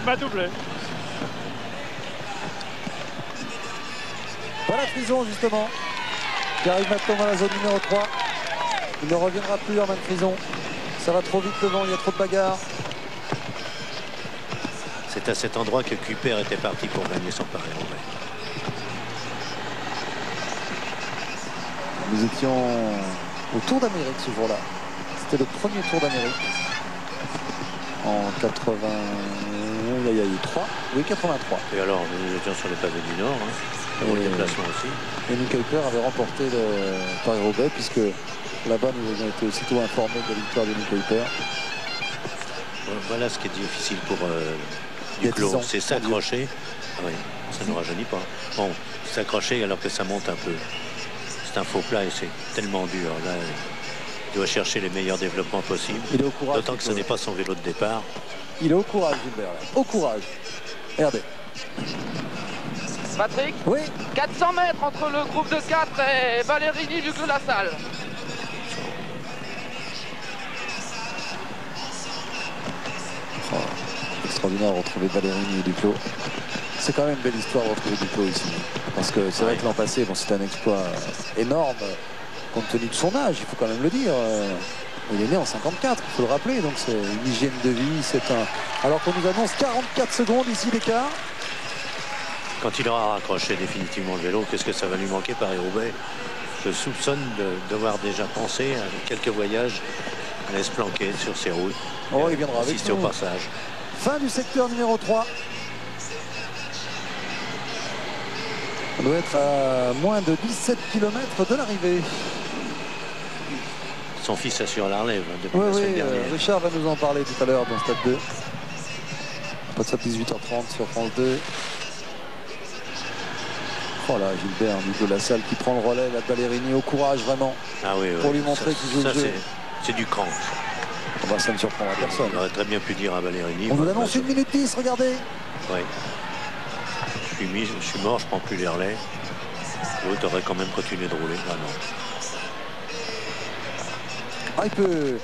Il m'a doublé. Voilà Frison justement, qui arrive maintenant dans la zone numéro 3. Il ne reviendra plus Herman Frison. Ça va trop vite devant, il y a trop de bagarres. C'est à cet endroit que Kuiper était parti pour gagner son Paris-Roubaix. Nous étions au Tour d'Amérique ce jour-là. C'était le premier Tour d'Amérique en 83. Oui, 83. Et alors, nous étions sur les pavés du Nord, hein, pour le déplacement aussi. Et Nick Kuiper avait remporté le Paris-Roubaix, puisque là-bas, nous avions été aussitôt informés de la victoire de Nick Kuiper. Voilà ce qui est difficile pour Duclos, c'est s'accrocher. Ah oui, ça ne rajeunit pas. Bon, s'accrocher alors que ça monte un peu. C'est un faux plat et c'est tellement dur. Là, il doit chercher les meilleurs développements possibles. D'autant que ce n'est pas son vélo de départ. Il est au courage, Gilbert. Au courage. Regardez. Patrick, oui. 400 mètres entre le groupe de 4 et Ballerini du Clos-la-Salle. Oh, extraordinaire de retrouver Ballerini et Duclos. C'est quand même une belle histoire de retrouver Duclos ici. Parce que c'est vrai que l'an passé, bon, c'était un exploit énorme compte tenu de son âge, il faut quand même le dire. Il est né en 54, il faut le rappeler, donc c'est une hygiène de vie, c'est un... Alors qu'on nous annonce 44 secondes ici d'écart. Quand il aura raccroché définitivement le vélo, qu'est-ce que ça va lui manquer Paris-Roubaix? Je soupçonne de devoir déjà penser à quelques voyages à se planquer sur ces routes. Oh, il viendra avec nous. Au passage. Fin du secteur numéro 3. On doit être à moins de 17 km de l'arrivée. Son fils assure la relève depuis la semaine dernière. Richard va nous en parler tout à l'heure dans Stade 2. WhatsApp 18h30 sur France 2. Oh là, Gilbert, de la salle qui prend le relais, la Ballerini au courage vraiment. Ah oui, pour lui montrer qu'il joue le jeu. C'est du cran. Oh bah, ça ne surprendra personne. On aurait très bien pu dire à Ballerini. On nous annonce 1 minute 10, regardez. Oui. Je suis mort, je prends plus les relais. L'autre aurait quand même continué de rouler. Ah non. Ah, il peut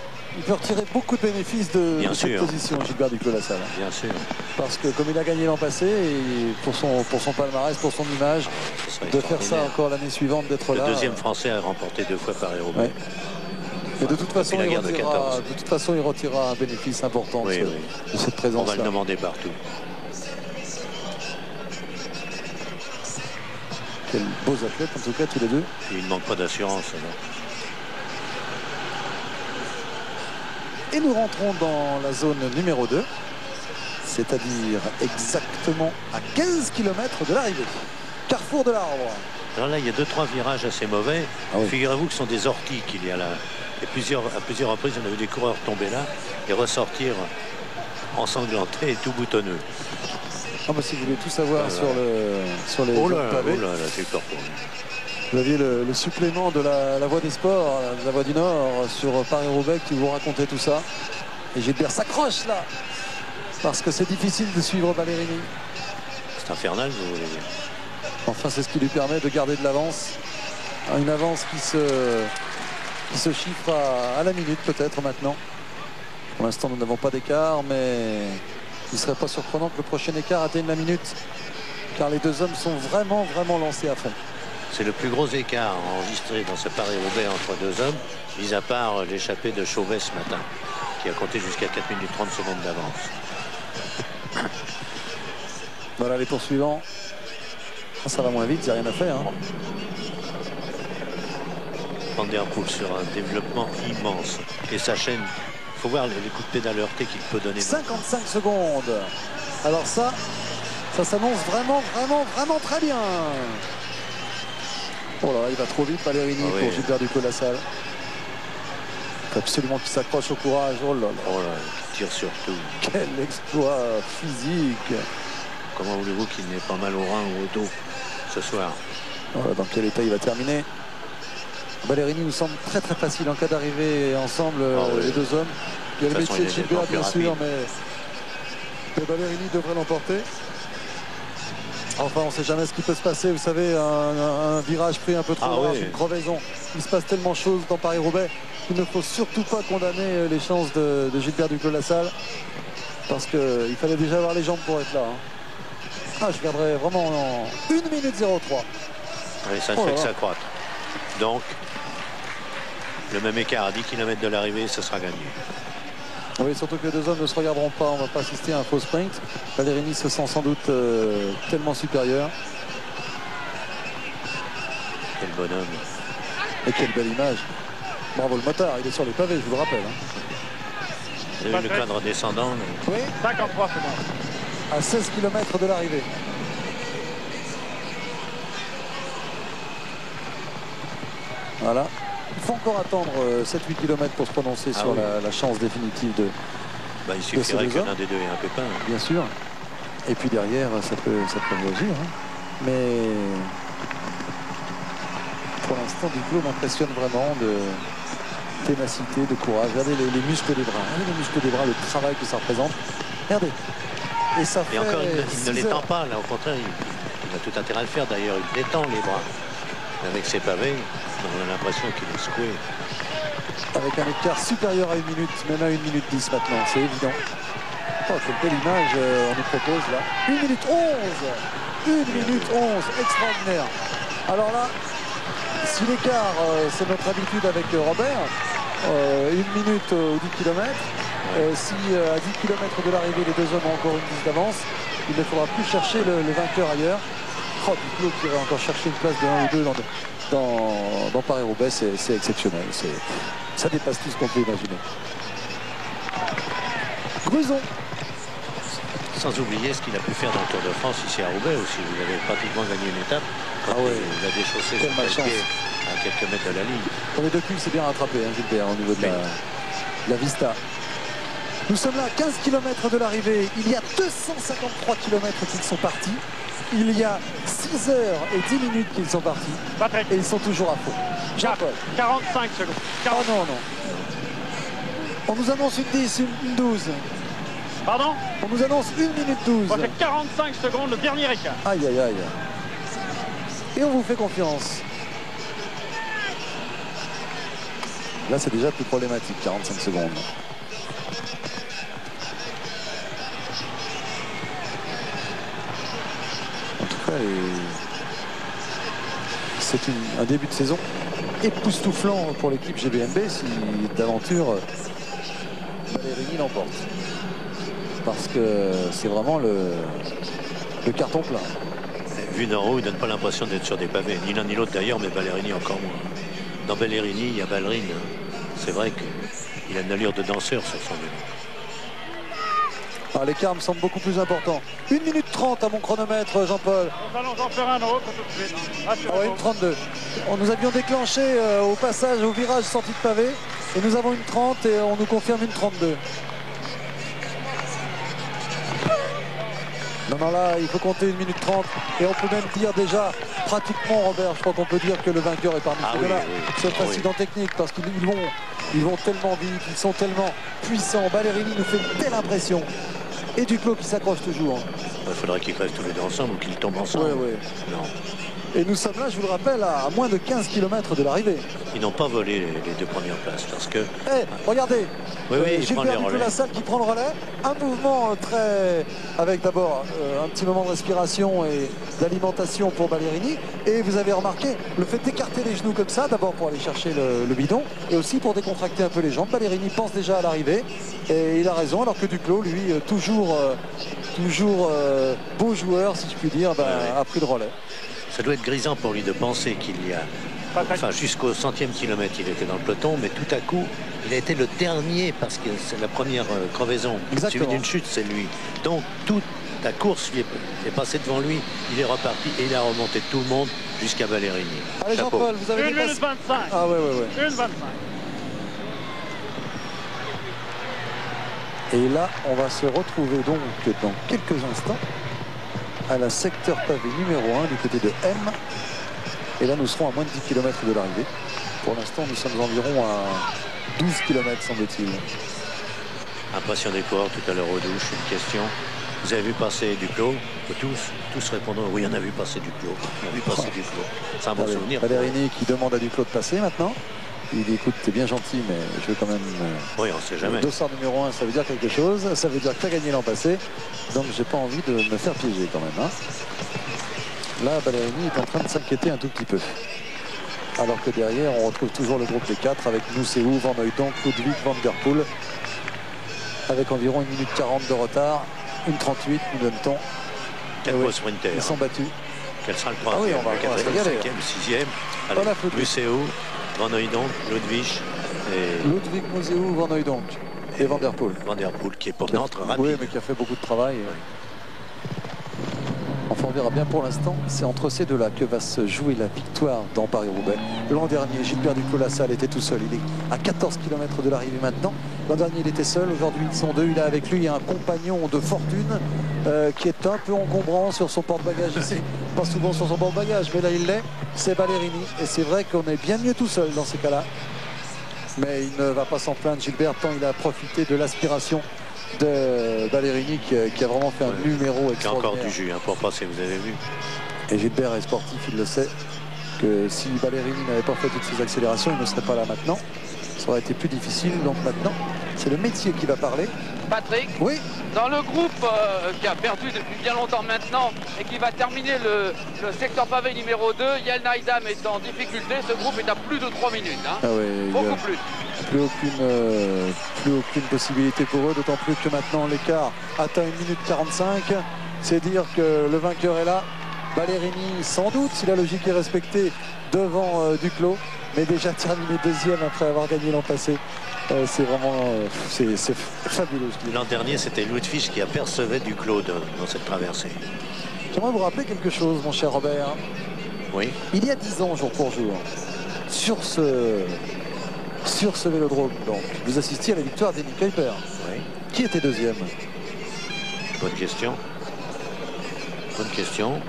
retirer beaucoup de bénéfices de cette position, Gilbert Duclos-Lassalle. Bien sûr. Parce que comme il a gagné l'an passé, et pour son palmarès, pour son image, de faire ça encore l'année suivante, d'être là. Le deuxième Français a remporté 2 fois Paris-Roubaix. Ouais. Mais de toute façon, il retirera un bénéfice important de cette présence-là. On va le demander partout. Quels beaux athlètes, en tout cas, tous les deux. Et il ne manque pas d'assurance. Et nous rentrons dans la zone numéro 2, c'est-à-dire exactement à 15 km de l'arrivée. Carrefour de l'Arbre. Alors là, il y a 2-3 virages assez mauvais. Ah oui. Figurez-vous que ce sont des orties qu'il y a là. Et à plusieurs reprises, on a vu des coureurs tomber là et ressortir ensanglantés et tout boutonneux. Ah bah, si vous voulez tout savoir sur les pavés, j'ai peur pour lui. Vous aviez le supplément de la Voix des Sports, de la Voix du Nord, sur Paris-Roubaix qui vous racontait tout ça. Et Gilbert s'accroche là, parce que c'est difficile de suivre Ballerini. C'est infernal, vous voulez dire. Enfin, c'est ce qui lui permet de garder de l'avance. Une avance qui se chiffre à la minute peut-être maintenant. Pour l'instant, nous n'avons pas d'écart, mais il ne serait pas surprenant que le prochain écart atteigne la minute, car les deux hommes sont vraiment lancés à fond. C'est le plus gros écart enregistré dans ce Paris-Roubaix entre deux hommes, mis à part l'échappée de Chauvet ce matin, qui a compté jusqu'à 4 minutes 30 secondes d'avance. Voilà les poursuivants. Ça va moins vite, il n'y a rien à faire. Van der Poel sur un développement immense. Et sa chaîne, il faut voir les coups de pédale heurtés qu'il peut donner. 55 secondes. Alors ça s'annonce vraiment très bien. Oh là, il va trop vite, Ballerini, pour Gilbert Duclos-Lassalle. Il faut absolument qu'il s'accroche au courage. Oh là là. Oh là, il tire surtout. Quel exploit physique. Comment voulez-vous qu'il n'ait pas mal au rein ou au dos ce soir? Voilà, dans quel état il va terminer. Ballerini nous semble très facile en cas d'arrivée ensemble, les deux hommes. Il y a le métier de Gilbert, bien sûr, mais Ballerini devrait l'emporter. Enfin, on ne sait jamais ce qui peut se passer. Vous savez, un virage pris un peu trop large, une crevaison. Il se passe tellement de choses dans Paris-Roubaix. Il ne faut surtout pas condamner les chances de Gilbert Duclos-Lassalle. Parce qu'il fallait déjà avoir les jambes pour être là. Je garderai vraiment en 1 minute 03. Oui, ça ne fait que s'accroître. Donc, le même écart à 10 km de l'arrivée, ce sera gagné. Oui, surtout que les deux hommes ne se regarderont pas, on ne va pas assister à un faux sprint. Ballerini se sent sans doute tellement supérieur. Quel bonhomme. Et quelle belle image. Bravo le motard, il est sur les pavés, je vous le rappelle. Vous avez vu le cadre descendant. Oui, 53 secondes. à 16 km de l'arrivée. Voilà. Il faut encore attendre 7-8 km pour se prononcer sur oui. la chance définitive de... Bah, il suffirait que l'un des deux ait un pépin. Bien sûr. Et puis derrière, ça peut réagir. Hein. Mais pour l'instant, Duclos m'impressionne vraiment de ténacité, de courage. Regardez les muscles des bras. Regardez les muscles des bras, le travail que ça représente. Regardez. Et ça fait. Et encore, il ne l'étend pas, là, au contraire. Il a tout intérêt à le faire, d'ailleurs. Il détend les bras. Avec ses pavés, on a l'impression qu'il est secoué. Avec un écart supérieur à 1 minute, même à 1 minute 10 maintenant, c'est évident. Oh, quelle belle image on nous propose là. 1 minute 11 1 minute 11, extraordinaire. Alors là, si l'écart, c'est notre habitude avec Robert, 1 minute ou 10 km, si à 10 km de l'arrivée, les deux hommes ont encore une 10 d'avance, il ne faudra plus chercher le vainqueur ailleurs. Oh, Duclos qui irait encore chercher une place de 1 ou 2 dans Paris-Roubaix, c'est exceptionnel. Ça dépasse tout ce qu'on peut imaginer. Gruson. Sans oublier ce qu'il a pu faire dans le Tour de France ici à Roubaix aussi. Vous avez pratiquement gagné une étape quand il a déchaussé son pied à quelques mètres de la ligne. Pour les deux culs, c'est bien rattrapé, hein, Gilbert, au niveau de la Vista. Nous sommes là à 15 km de l'arrivée. Il y a 253 km qu'ils sont partis. Il y a 6 heures et 10 minutes qu'ils sont partis. Patrick. Et ils sont toujours à fond. Jean-Paul. 45 secondes. Oh non, non. On nous annonce une 10, une 12. Pardon? On nous annonce 1 minute 12. Moi, j'ai 45 secondes, le dernier écart. Aïe, aïe, aïe. Et on vous fait confiance. Là, c'est déjà plus problématique, 45 secondes. En tout cas, c'est un début de saison époustouflant pour l'équipe GBMB si d'aventure Ballerini l'emporte. Parce que c'est vraiment le carton plein. Vu d'en haut, il ne donne pas l'impression d'être sur des pavés. Ni l'un ni l'autre d'ailleurs, mais Ballerini encore moins. Dans Ballerini, il y a Ballerine. C'est vrai qu'il a une allure de danseur sur son vélo. Ah, l'écart me semble beaucoup plus important. 1 minute 30 à mon chronomètre, Jean-Paul. Nous allons en faire un autre tout de suite. Ah ouais, une 32. Nous avions déclenché au passage, au virage sortie de pavé. Et nous avons une 30 et on nous confirme une 32. Non, non, là, il faut compter 1 minute 30. Et on peut même dire déjà, pratiquement, Robert, je crois qu'on peut dire que le vainqueur est parmi ceux-là. Sauf accident technique, parce qu'ils vont tellement vite, ils sont tellement puissants. Ballerini nous fait une telle impression. Et Duclos qui s'accroche toujours. Il faudrait qu'ils crèvent tous les deux ensemble ou qu'ils tombent ensemble. Oui, oui. Non. Et nous sommes là, je vous le rappelle, à moins de 15 km de l'arrivée. Ils n'ont pas volé les deux premières places parce que... Regardez, oui, il prend les relais. La salle qui prend le relais. Un mouvement très... avec d'abord un petit moment de respiration et d'alimentation pour Ballerini. Et vous avez remarqué le fait d'écarter les genoux comme ça, d'abord pour aller chercher le bidon et aussi pour décontracter un peu les jambes. Ballerini pense déjà à l'arrivée et il a raison, alors que Duclos, lui, toujours beau joueur, si je puis dire, a pris le relais. Ça doit être grisant pour lui de penser qu'il y a... Enfin, jusqu'au 100e kilomètre, il était dans le peloton, mais tout à coup, il a été le dernier parce que c'est la première crevaison. Suivi d'une chute, c'est lui. Donc, toute la course lui est passée devant lui, il est reparti et il a remonté tout le monde jusqu'à Ballerini. Allez, Jean-Paul, vous avez 1 minute 25. Ah ouais. 1 minute 25. Et là, on va se retrouver donc dans quelques instants à la secteur pavé numéro 1 du côté de M. Et là, nous serons à moins de 10 km de l'arrivée. Pour l'instant, nous sommes environ à 12 km, semble-t-il. Impression des coureurs tout à l'heure aux douches. Une question. Vous avez vu passer Duclos? Tous répondant oui, on a vu passer Duclos. On a vu passer Duclos. C'est un bon souvenir. Ballerini qui demande à Duclos de passer maintenant. Il dit, écoute, t'es bien gentil, mais je veux quand même... oui, on sait jamais. Le dossard numéro 1, ça veut dire quelque chose. Ça veut dire que tu as gagné l'an passé. Donc, j'ai pas envie de me faire piéger quand même. Hein. Là, Ballerini est en train de s'inquiéter un tout petit peu. Alors que derrière, on retrouve toujours le groupe des 4 avec Mousseau, Van Hooydonk, Ludwig, Van Der Poel. avec environ 1 minute 40 de retard. 1:38, nous donne-t-on. Quel beau sprinter. Ils sont battus. Quel sera le Ah oui, troisième, on va le quatrième, se le régaler. cinquième, le sixième? Voilà, Ludwig. Museeuw, Van Hooijdonk, Ludwig et Ludwig, Museeuw, Van Hooijdonk et Van der Poel. Van der Poel qui est pourtant très rapide. Oui, mais qui a fait beaucoup de travail. Enfin, on verra bien pour l'instant. C'est entre ces deux-là que va se jouer la victoire dans Paris-Roubaix. L'an dernier, Gilbert Duclos-Lassalle était tout seul. Il est à 14 km de l'arrivée maintenant. L'an dernier, il était seul. Aujourd'hui, ils sont deux. Il a avec lui un compagnon de fortune qui est un peu encombrant sur son porte-bagages ici. Pas souvent sur son porte-bagages, mais là, il l'est. C'est Ballerini. Et c'est vrai qu'on est bien mieux tout seul dans ces cas-là. Mais il ne va pas s'en plaindre, Gilbert, tant il a profité de l'aspiration de Ballerini qui a vraiment fait un numéro extraordinaire. Qui a encore du jus pour passer, vous avez vu. Et Gilbert est sportif, il le sait, que si Ballerini n'avait pas fait toutes ces accélérations, il ne serait pas là maintenant. Ça aurait été plus difficile, donc maintenant, c'est le métier qui va parler. Patrick, Oui, dans le groupe qui a perdu depuis bien longtemps maintenant et qui va terminer le secteur pavé numéro 2, Jelle Naidam est en difficulté. Ce groupe est à plus de 3 minutes. Hein. ah ouais, il y a Beaucoup plus. plus aucune possibilité pour eux, d'autant plus que maintenant l'écart atteint 1 minute 45. C'est dire que le vainqueur est là. Ballerini, sans doute, si la logique est respectée, devant Duclos, mais déjà terminé deuxième après avoir gagné l'an passé. C'est vraiment c'est fabuleux. L'an dernier, c'était Ludwig qui apercevait Duclos dans cette traversée. J'aimerais vous rappeler quelque chose, mon cher Robert. Oui. Il y a 10 ans, jour pour jour, sur ce vélodrome, donc, vous assistiez à la victoire d'Eddie Kuiper. Oui. Qui était deuxième? Bonne question. Bonne question.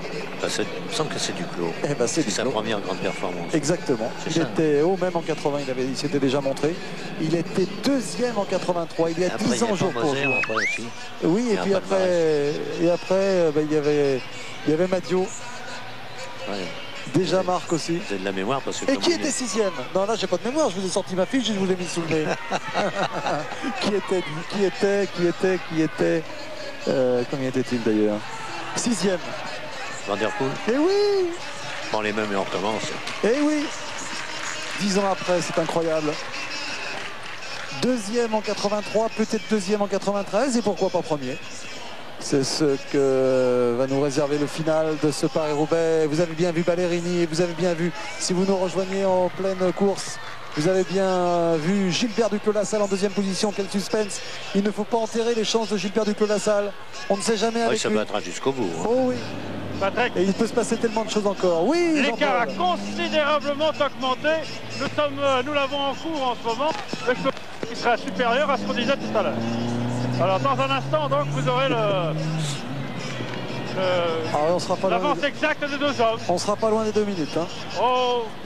Il me semble que c'est Duclos. Eh ben, c'est sa Duclos. première grande performance. Exactement. C'est Il ça. était haut, même en 80, il s'était déjà montré. Il était deuxième en 83. Il y a Après, 10 ans, il y a jour pour Moser, jour. après aussi. Oui, et Et puis un après, ben, il y avait Madio. Ouais. Déjà Marc aussi. Vous avez de la mémoire parce que Et comment qui il était est- sixième? Non, là, j'ai pas de mémoire. Je vous ai sorti ma fiche et je vous l'ai mis sous le nez. Combien était-il d'ailleurs? Sixième. Van der Poel, Eh oui! prend les mêmes et on recommence. Eh oui! 10 ans après, c'est incroyable. Deuxième en 83, peut-être deuxième en 93 et pourquoi pas premier? C'est ce que va nous réserver le final de ce Paris-Roubaix. Vous avez bien vu Ballerini et vous avez bien vu, si vous nous rejoignez en pleine course, vous avez bien vu Gilbert Duclos-Lassalle en deuxième position. Quel suspense! Il ne faut pas enterrer les chances de Gilbert Duclos-Lassalle. On ne sait jamais Il avec se lui. battra jusqu'au bout. Hein. Oh oui, Patrick, et il peut se passer tellement de choses encore. Oui, l'écart a Jean-Paul. considérablement augmenté. Nous l'avons en cours en ce moment. Le score qui sera supérieur à ce qu'on disait tout à l'heure. Alors dans un instant, donc, vous aurez Ah ouais, on sera pas loin. l'avance exacte des deux hommes. On sera pas loin des 2 minutes. Hein.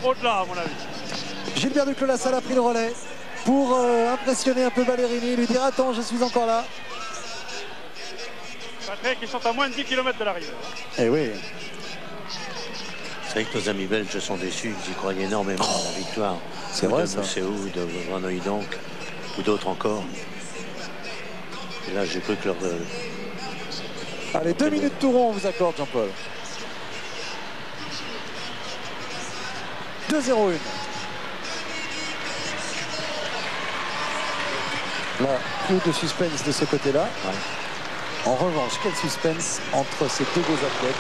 Au-delà, à mon avis. Gilbert Duclos-Lassalle a pris le relais pour impressionner un peu Ballerini, lui dire attends, je suis encore là. Patrick, ils sont à moins de 10 km de l'arrivée. Eh oui. C'est vrai que nos amis belges sont déçus. Ils y croyaient énormément à la victoire. C'est Ou vrai, de ça. Museeuw, de Van Hooijdonk ou d'autres encore. Et là, j'ai cru que leur... Allez, 2 minutes tout rond, on vous accorde, Jean-Paul. 2-0-1. Là, plus de suspense de ce côté-là. Ouais. En revanche, quel suspense entre ces deux beaux athlètes,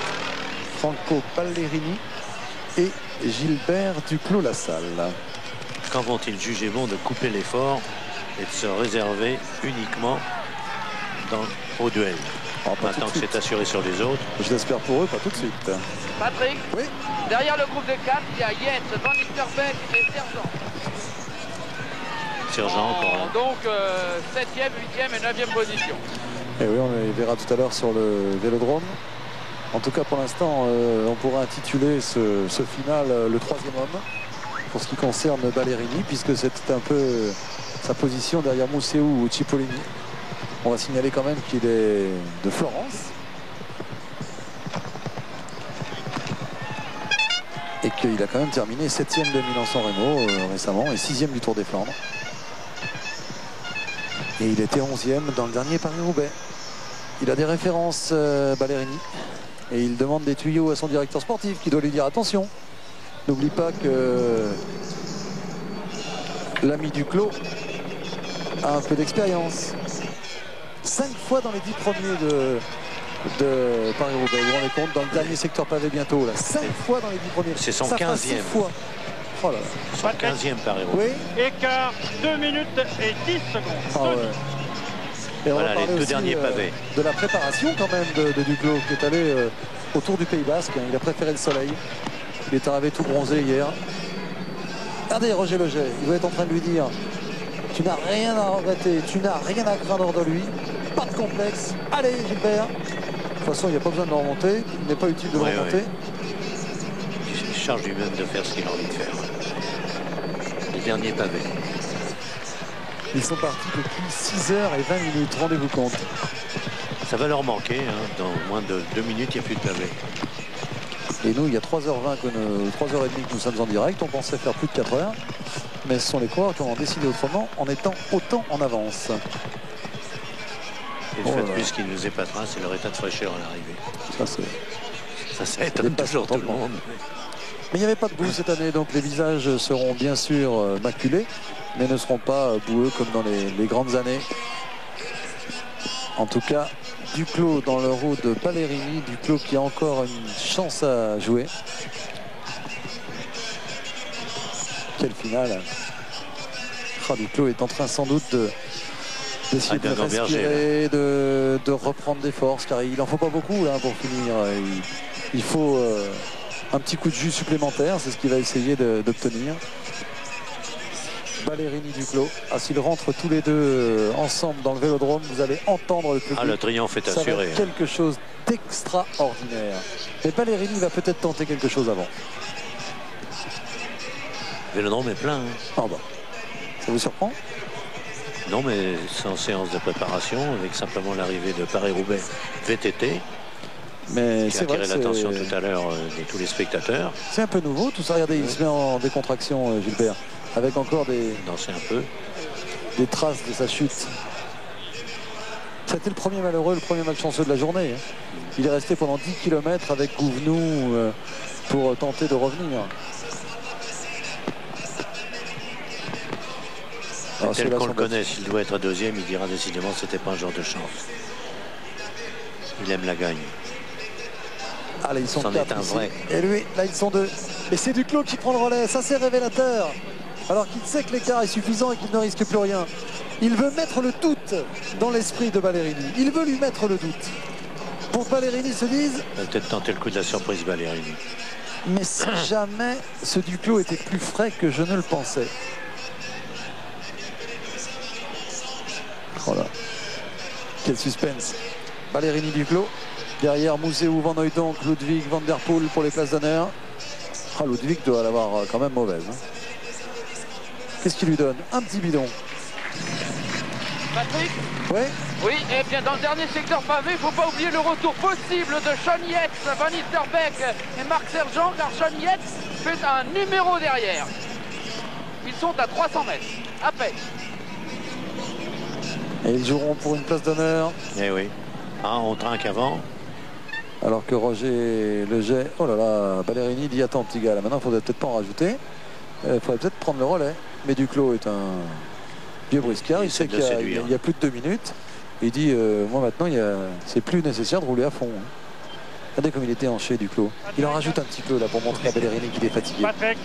Franco Ballerini et Gilbert Duclos-Lassalle. Quand vont-ils juger bon de couper l'effort et de se réserver uniquement au duel? Oh, pas Maintenant tout que de c'est suite. assuré sur les autres. Je l'espère pour eux, pas tout de suite. Patrick, Oui. derrière le groupe de 4, il y a Jens, Van Nistelrooy et Sergent. Sergent encore là. Donc 7e, 8e et 9e position. Et oui, on les verra tout à l'heure sur le vélodrome. En tout cas, pour l'instant, on pourra intituler ce final le troisième homme pour ce qui concerne Ballerini, puisque c'est un peu sa position derrière Museeuw ou Cipollini. On va signaler quand même qu'il est de Florence et qu'il a quand même terminé 7e de Milan-San Remo récemment et 6e du Tour des Flandres. Et il était 11e dans le dernier Paris-Roubaix. Il a des références, Ballerini, et il demande des tuyaux à son directeur sportif qui doit lui dire attention, n'oublie pas que l'ami Duclos a un peu d'expérience. 5 fois dans les 10 premiers de Paris-Roubaix. Vous vous rendez compte, dans le dernier secteur pavé bientôt, là. 5 fois dans les 10 premiers. C'est son Ça fera 15e. 6 fois. Oh là là. Son 15e Paris-Roubaix. Oui. Écart 2 minutes et 10 secondes. Ah ouais. Et on Voilà, va parler les deux aussi, derniers pavés. de la préparation quand même de Duclos qui est allé autour du Pays Basque. Il a préféré le soleil. Il est arrivé tout bronzé hier. Regardez Roger Leget, il doit être en train de lui dire: tu n'as rien à regretter, tu n'as rien à craindre de lui, pas de complexe. Allez Gilbert. De toute façon, il n'y a pas besoin de le remonter, il n'est pas utile de le remonter. Il charge lui-même de faire ce qu'il a envie de faire. Les derniers pavés. Ils sont partis depuis 6h20, rendez-vous compte. Ça va leur manquer, hein. Dans moins de 2 minutes, il n'y a plus de pavés. Et nous, il y a 3h20, 3h30 que nous sommes en direct. On pensait faire plus de 4 heures. Mais ce sont les coureurs qui ont décidé autrement en étant autant en avance. Et le fait de plus qui nous épatera, c'est leur état de fraîcheur à l'arrivée. Ça étonne toujours tout le monde. Mais il n'y avait pas de boue cette année, donc les visages seront bien sûr maculés, mais ne seront pas boueux comme dans les grandes années. En tout cas, Duclos dans le roue de Ballerini, Duclos qui a encore une chance à jouer. Quelle finale! Duclos est en train sans doute d'essayer de respirer, de reprendre des forces, car il n'en faut pas beaucoup là, pour finir. Il faut un petit coup de jus supplémentaire, c'est ce qu'il va essayer d'obtenir. Ballerini, Duclos. Ah, s'ils rentrent tous les deux ensemble dans le vélodrome, vous allez entendre le public. Ah, le triomphe est assuré. Ça va être quelque chose d'extraordinaire. Mais Ballerini va peut-être tenter quelque chose avant. Le vélodrome est plein. Hein. Ah bah. Ça vous surprend? Non, mais c'est en séance de préparation, avec simplement l'arrivée de Paris-Roubaix VTT. Mais qui a attiré l'attention tout à l'heure de tous les spectateurs. C'est un peu nouveau tout ça. Regardez, il se met en décontraction, Gilbert, avec encore danser un peu, des traces de sa chute. C'était le premier malheureux, le premier malchanceux de la journée. Il est resté pendant 10 km avec Gouvenou pour tenter de revenir. Tel qu'on le connaît, s'il doit être deuxième, il dira décidément que c'était pas un genre de chance. Il aime la gagne. Ah là, ils sont 4 un vrai. Et lui, là ils sont 2. Et c'est Duclos qui prend le relais, ça c'est révélateur. Alors qu'il sait que l'écart est suffisant et qu'il ne risque plus rien. Il veut mettre le doute dans l'esprit de Ballerini. Il veut lui mettre le doute. Pour que Ballerini se dise... Il va peut-être tenter le coup de la surprise, Ballerini. Mais si jamais ce Duclos était plus frais que je ne le pensais. Voilà. Quel suspense. Ballerini, Duclos. Derrière Mousseau, Van Hooydonck, Ludwig, Van der Poel pour les places d'honneur. Ah, Ludwig doit l'avoir quand même mauvaise. Hein. Qu'est-ce qu'il lui donne? Un petit bidon. Patrick? Oui. Oui, et bien dans le dernier secteur pavé, il ne faut pas oublier le retour possible de Sean Yates, Van Nistelrooy et Marc Sergent, car Sean Yates fait un numéro derrière. Ils sont à 300 mètres, à peine. Et ils joueront pour une place d'honneur. Eh oui. Ah, on trinque avant. Alors que Roger Leget, oh là là, Ballerini dit attends petit gars, là maintenant il faudrait peut-être pas en rajouter. Il faudrait peut-être prendre le relais. Mais Duclos est un vieux briscard, il sait qu'il y a plus de 2 minutes. Il dit moi maintenant c'est plus nécessaire de rouler à fond. Hein. Regardez comme il était hanché Duclos. Il en rajoute un petit peu là pour montrer à Ballerini qu'il est fatigué. Patrick.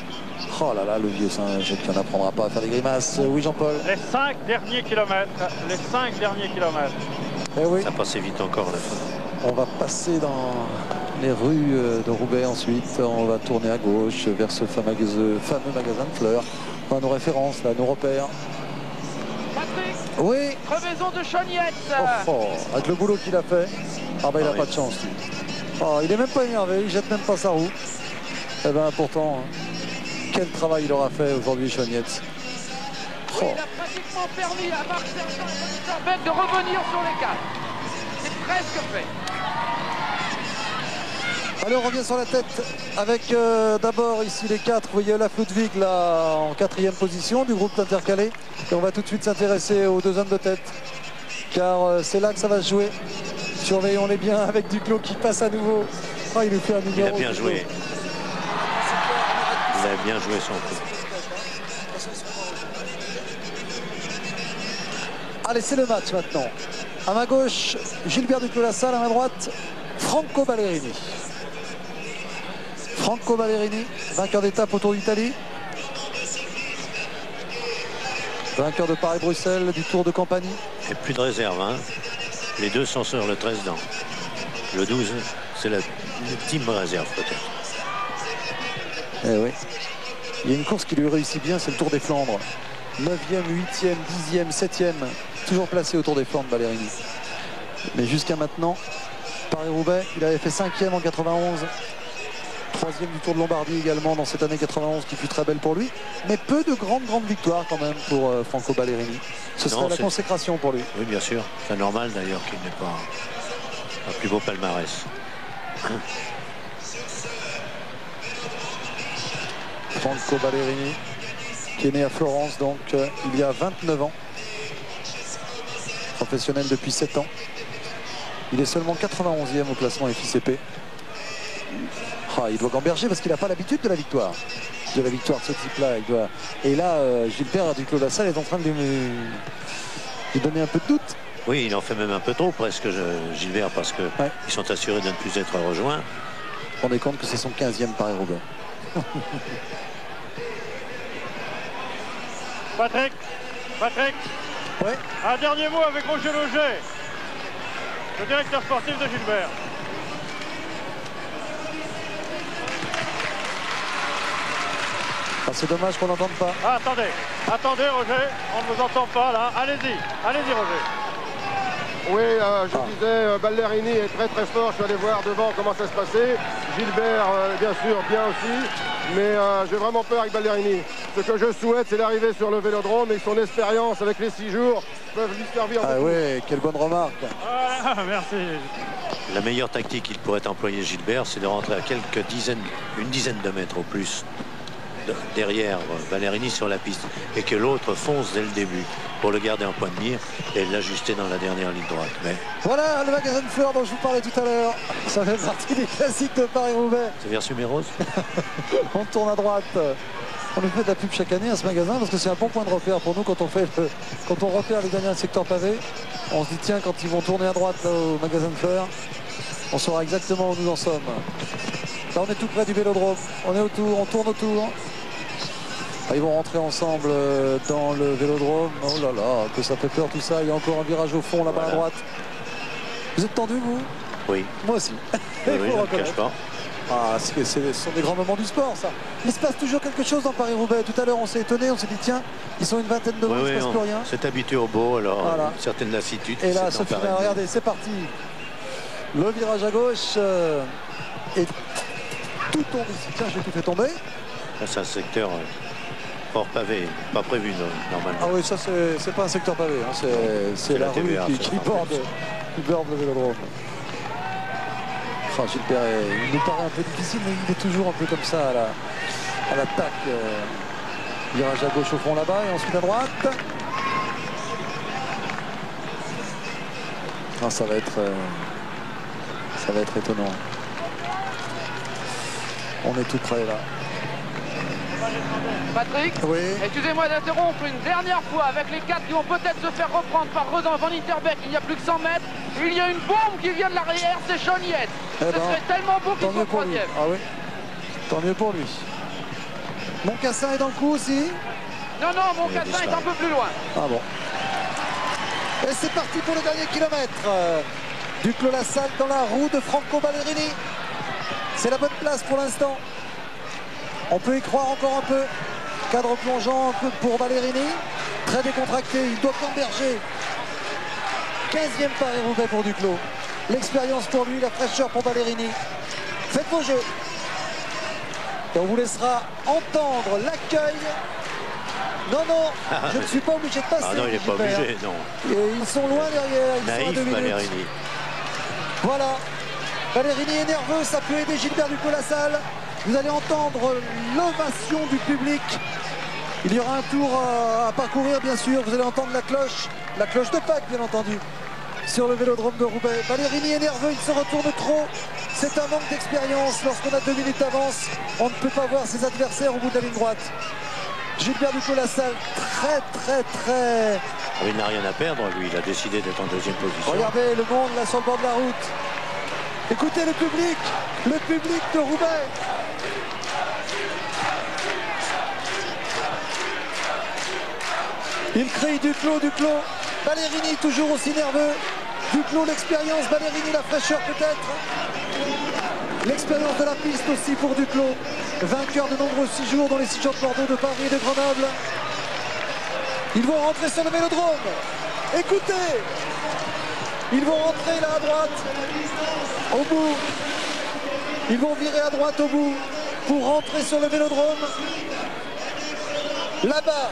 Oh là là, le vieux singe qui n'apprendra pas à faire des grimaces. Oui Jean-Paul. Les 5 derniers kilomètres. Les 5 derniers kilomètres. Eh oui. Ça passait vite encore à la fin. On va passer dans les rues de Roubaix ensuite. On va tourner à gauche vers ce fameux magasin de fleurs. On a nos références là, nos repères. Patrick. Oui. Crevaison de Sean Yates. Oh, avec le boulot qu'il a fait. Ah bah il n'a pas de chance lui. Oh, il est même pas énervé, il jette même pas sa roue. Eh ben pourtant, quel travail il aura fait aujourd'hui Sean Yates. Oui, il a pratiquement permis à Marc Sergent et Van Nistelrooy de revenir sur les 4. C'est presque fait. Allez, on revient sur la tête avec d'abord ici les 4. Vous voyez Olaf Ludwig là en 4e position du groupe intercalé. Et on va tout de suite s'intéresser aux 2 hommes de tête. Car c'est là que ça va se jouer. Surveillons-les bien avec Duclos qui passe à nouveau. Oh, il nous fait un numéro. Il a bien joué. Il a bien joué son coup. Allez, c'est le match maintenant. À ma gauche, Gilbert Duclos-Lassalle. À ma droite, Franco Ballerini. Franco Ballerini, vainqueur d'étape au Tour d'Italie. Vainqueur de Paris-Bruxelles, du Tour de Campanie. Et plus de réserve, hein. Les deux sont sur le 13 ans. Le 12, c'est la team réserve peut-être. Eh oui. Il y a une course qui lui réussit bien, c'est le Tour des Flandres. 9e, 8e, 10e, 7e. Toujours placé au Tour des Flandres, Ballerini. Mais jusqu'à maintenant, Paris-Roubaix, il avait fait 5e en 91. 3e du Tour de Lombardie également dans cette année 91 qui fut très belle pour lui. Mais peu de grandes victoires quand même pour Franco Ballerini. Ce serait la consécration pour lui. Oui, bien sûr. C'est normal d'ailleurs qu'il n'ait pas un plus beau palmarès. Franco Ballerini, qui est né à Florence, donc il y a 29 ans. Professionnel depuis 7 ans. Il est seulement 91e au classement FICP. Il doit gamberger parce qu'il n'a pas l'habitude de la victoire. De ce type-là. Et là, Gilbert Duclos-Lassalle est en train de lui donner un peu de doute. Oui, il en fait même un peu trop presque, Gilbert, parce qu'ils sont assurés de ne plus être rejoints. Vous vous rendez compte que c'est son 15e Paris-Roubaix. Patrick, ouais. Un dernier mot avec Roger Loger, le directeur sportif de Gilbert. C'est dommage qu'on n'entende pas. Ah, attendez Roger, on ne vous entend pas là. Allez-y Roger. Oui, je disais, Ballerini est très fort. Je suis allé voir devant comment ça se passait. Gilbert, bien sûr, bien aussi. Mais j'ai vraiment peur avec Ballerini. Ce que je souhaite, c'est l'arrivée sur le Vélodrome et son expérience avec les 6 jours peuvent lui servir. Ah oui, quelle bonne remarque. Ah, merci. La meilleure tactique qu'il pourrait employer, Gilbert, c'est de rentrer à une dizaine de mètres au plus derrière Ballerini sur la piste et que l'autre fonce dès le début pour le garder en point de mire et l'ajuster dans la dernière ligne droite. Mais voilà le magasin de fleurs dont je vous parlais tout à l'heure. Ça fait partie des classiques de Paris-Roubaix. C'est vers Suméros. On tourne à droite. On lui fait de la pub chaque année à ce magasin parce que c'est un bon point de repère pour nous quand on repère les derniers secteurs pavés. On se dit tiens, quand ils vont tourner à droite là, au magasin de fleurs, on saura exactement où nous en sommes. Là on est tout près du Vélodrome. On est autour, on tourne autour. Ils vont rentrer ensemble dans le Vélodrome. Oh là là, que ça fait peur tout ça. Il y a encore un virage au fond là-bas à droite. Vous êtes tendu, vous? Oui. Moi aussi. Oui, je ne cache pas. Ce sont des grands moments du sport, ça. Il se passe toujours quelque chose dans Paris-Roubaix. Tout à l'heure, on s'est étonné, on s'est dit, tiens, ils sont une vingtaine devant, il ne se passe plus rien. C'est habitué au beau, alors voilà. Une certaine lassitude. Et là, Sophie, regardez, c'est parti. Le virage à gauche et tout tombe ici. Tiens, j'ai tout fait tomber. Là, c'est un secteur hors pavé, pas prévu normalement. Ah oui, ça, c'est pas un secteur pavé. Hein. C'est la rue qui borde le Vélodrome. Enfin, Gilbert, il nous paraît un peu difficile, mais il est toujours un peu comme ça à l'attaque. Virage à gauche au fond là-bas et ensuite à droite. Ah, ça va être étonnant. On est tout près là. Patrick, oui. Excusez-moi d'interrompre une dernière fois avec les 4 qui vont peut-être se faire reprendre par Rodan Van Interbeek. Il y a plus que 100 mètres. Il y a une bombe qui vient de l'arrière, c'est Sean Yates. Ce serait tellement beau qu'il soit troisième. Ah oui, tant mieux pour lui. Moncassin est dans le coup aussi. Non, Moncassin est un peu plus loin. Ah bon. Et c'est parti pour le dernier kilomètre. Duclos-Lassalle dans la roue de Franco Ballerini. C'est la bonne place pour l'instant. On peut y croire encore un peu. Cadre plongeant un peu pour Ballerini. Très décontracté, il doit gamberger. 15e Paris-Roubaix pour Duclos. L'expérience pour lui, la fraîcheur pour Ballerini. Faites vos jeux. Et on vous laissera entendre l'accueil. Non, je ne suis pas obligé de passer. Ah non, il n'est pas obligé, non. Et ils sont loin derrière, ils naïf, sont à 2 minutes. Ballerini. Voilà. Ballerini est nerveux, ça peut aider Gilbert Duclos-Lassalle. Vous allez entendre l'ovation du public. Il y aura un tour à parcourir, bien sûr. Vous allez entendre la cloche de Pâques, bien entendu, sur le Vélodrome de Roubaix. Ballerini est nerveux, il se retourne trop. C'est un manque d'expérience. Lorsqu'on a 2 minutes d'avance, on ne peut pas voir ses adversaires au bout de la ligne droite. Gilbert Duclos-Lassalle, très. Il n'a rien à perdre, lui. Il a décidé d'être en deuxième position. Regardez le monde là sur le bord de la route. Écoutez le public de Roubaix. Il crie Duclos. Ballerini toujours aussi nerveux. Duclos l'expérience, Ballerini la fraîcheur peut-être. L'expérience de la piste aussi pour Duclos. Vainqueur de nombreux 6 jours dans les 6 jours de Bordeaux, de Paris et de Grenoble. Ils vont rentrer sur le Vélodrome. Écoutez, ils vont rentrer là à droite, au bout. Ils vont virer à droite au bout pour rentrer sur le Vélodrome. Là-bas,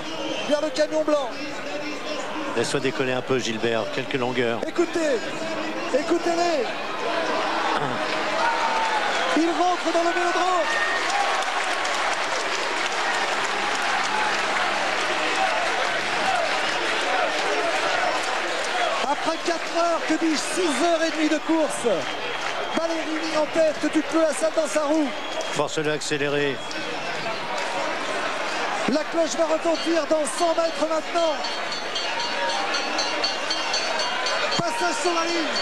vers le camion blanc. Laisse-toi décoller un peu, Gilbert. Quelques longueurs. Écoutez-les. Ils rentrent dans le Vélodrome. Après 4 heures, que dis-je, 6 heures et demie de course. Ballerini en tête, Duclos-Lassalle dans sa roue. Force-le à accélérer. La cloche va retentir dans 100 mètres maintenant. Passage sur la ligne.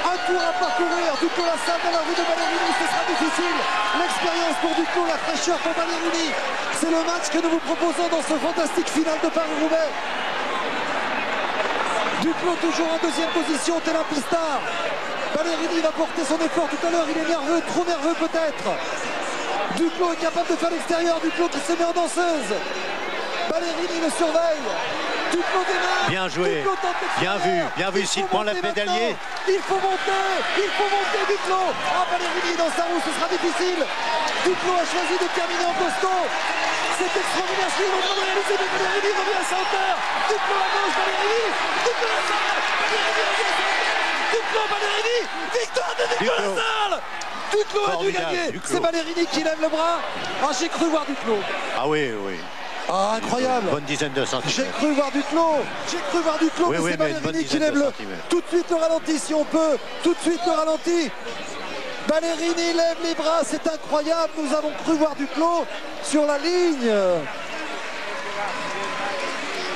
Un tour à parcourir. Duclos-Lassalle dans la rue de Ballerini, ce sera difficile. L'expérience pour Duclos, la fraîcheur pour Ballerini. C'est le match que nous vous proposons dans ce fantastique final de Paris-Roubaix. Duclos toujours en deuxième position, tel un pistard. Ballerini va porter son effort tout à l'heure, il est nerveux, trop nerveux peut-être. Duclos est capable de faire l'extérieur, Duclos qui se met en danseuse. Ballerini le surveille. Duclos démarre. Bien joué, bien vu, s'il prend la pédalier. Il faut monter Duclos. Ah, Ballerini dans sa roue, ce sera difficile. Duclos a choisi de terminer en costaud. C'est extraordinaire ce qu'il est en train de réaliser, mais Ballerini revient à sa hauteur. Duclos à gauche, Ballerini. Duclos-Lassalle. Ballerini revient à sa hauteur. Duclos, Ballerini. Victoire de Duclos-Lassalle. Duclos a dû gagner. C'est Ballerini qui lève le bras. Ah, j'ai cru voir Duclos. Ah oui. Ah, incroyable. Bonne dizaine de centimètres. J'ai cru voir Duclos, mais c'est Ballerini qui lève tout de suite le ralenti si on peut. Tout de suite le ralenti. Ballerini lève les bras, c'est incroyable. Nous avons cru voir Duclos sur la ligne.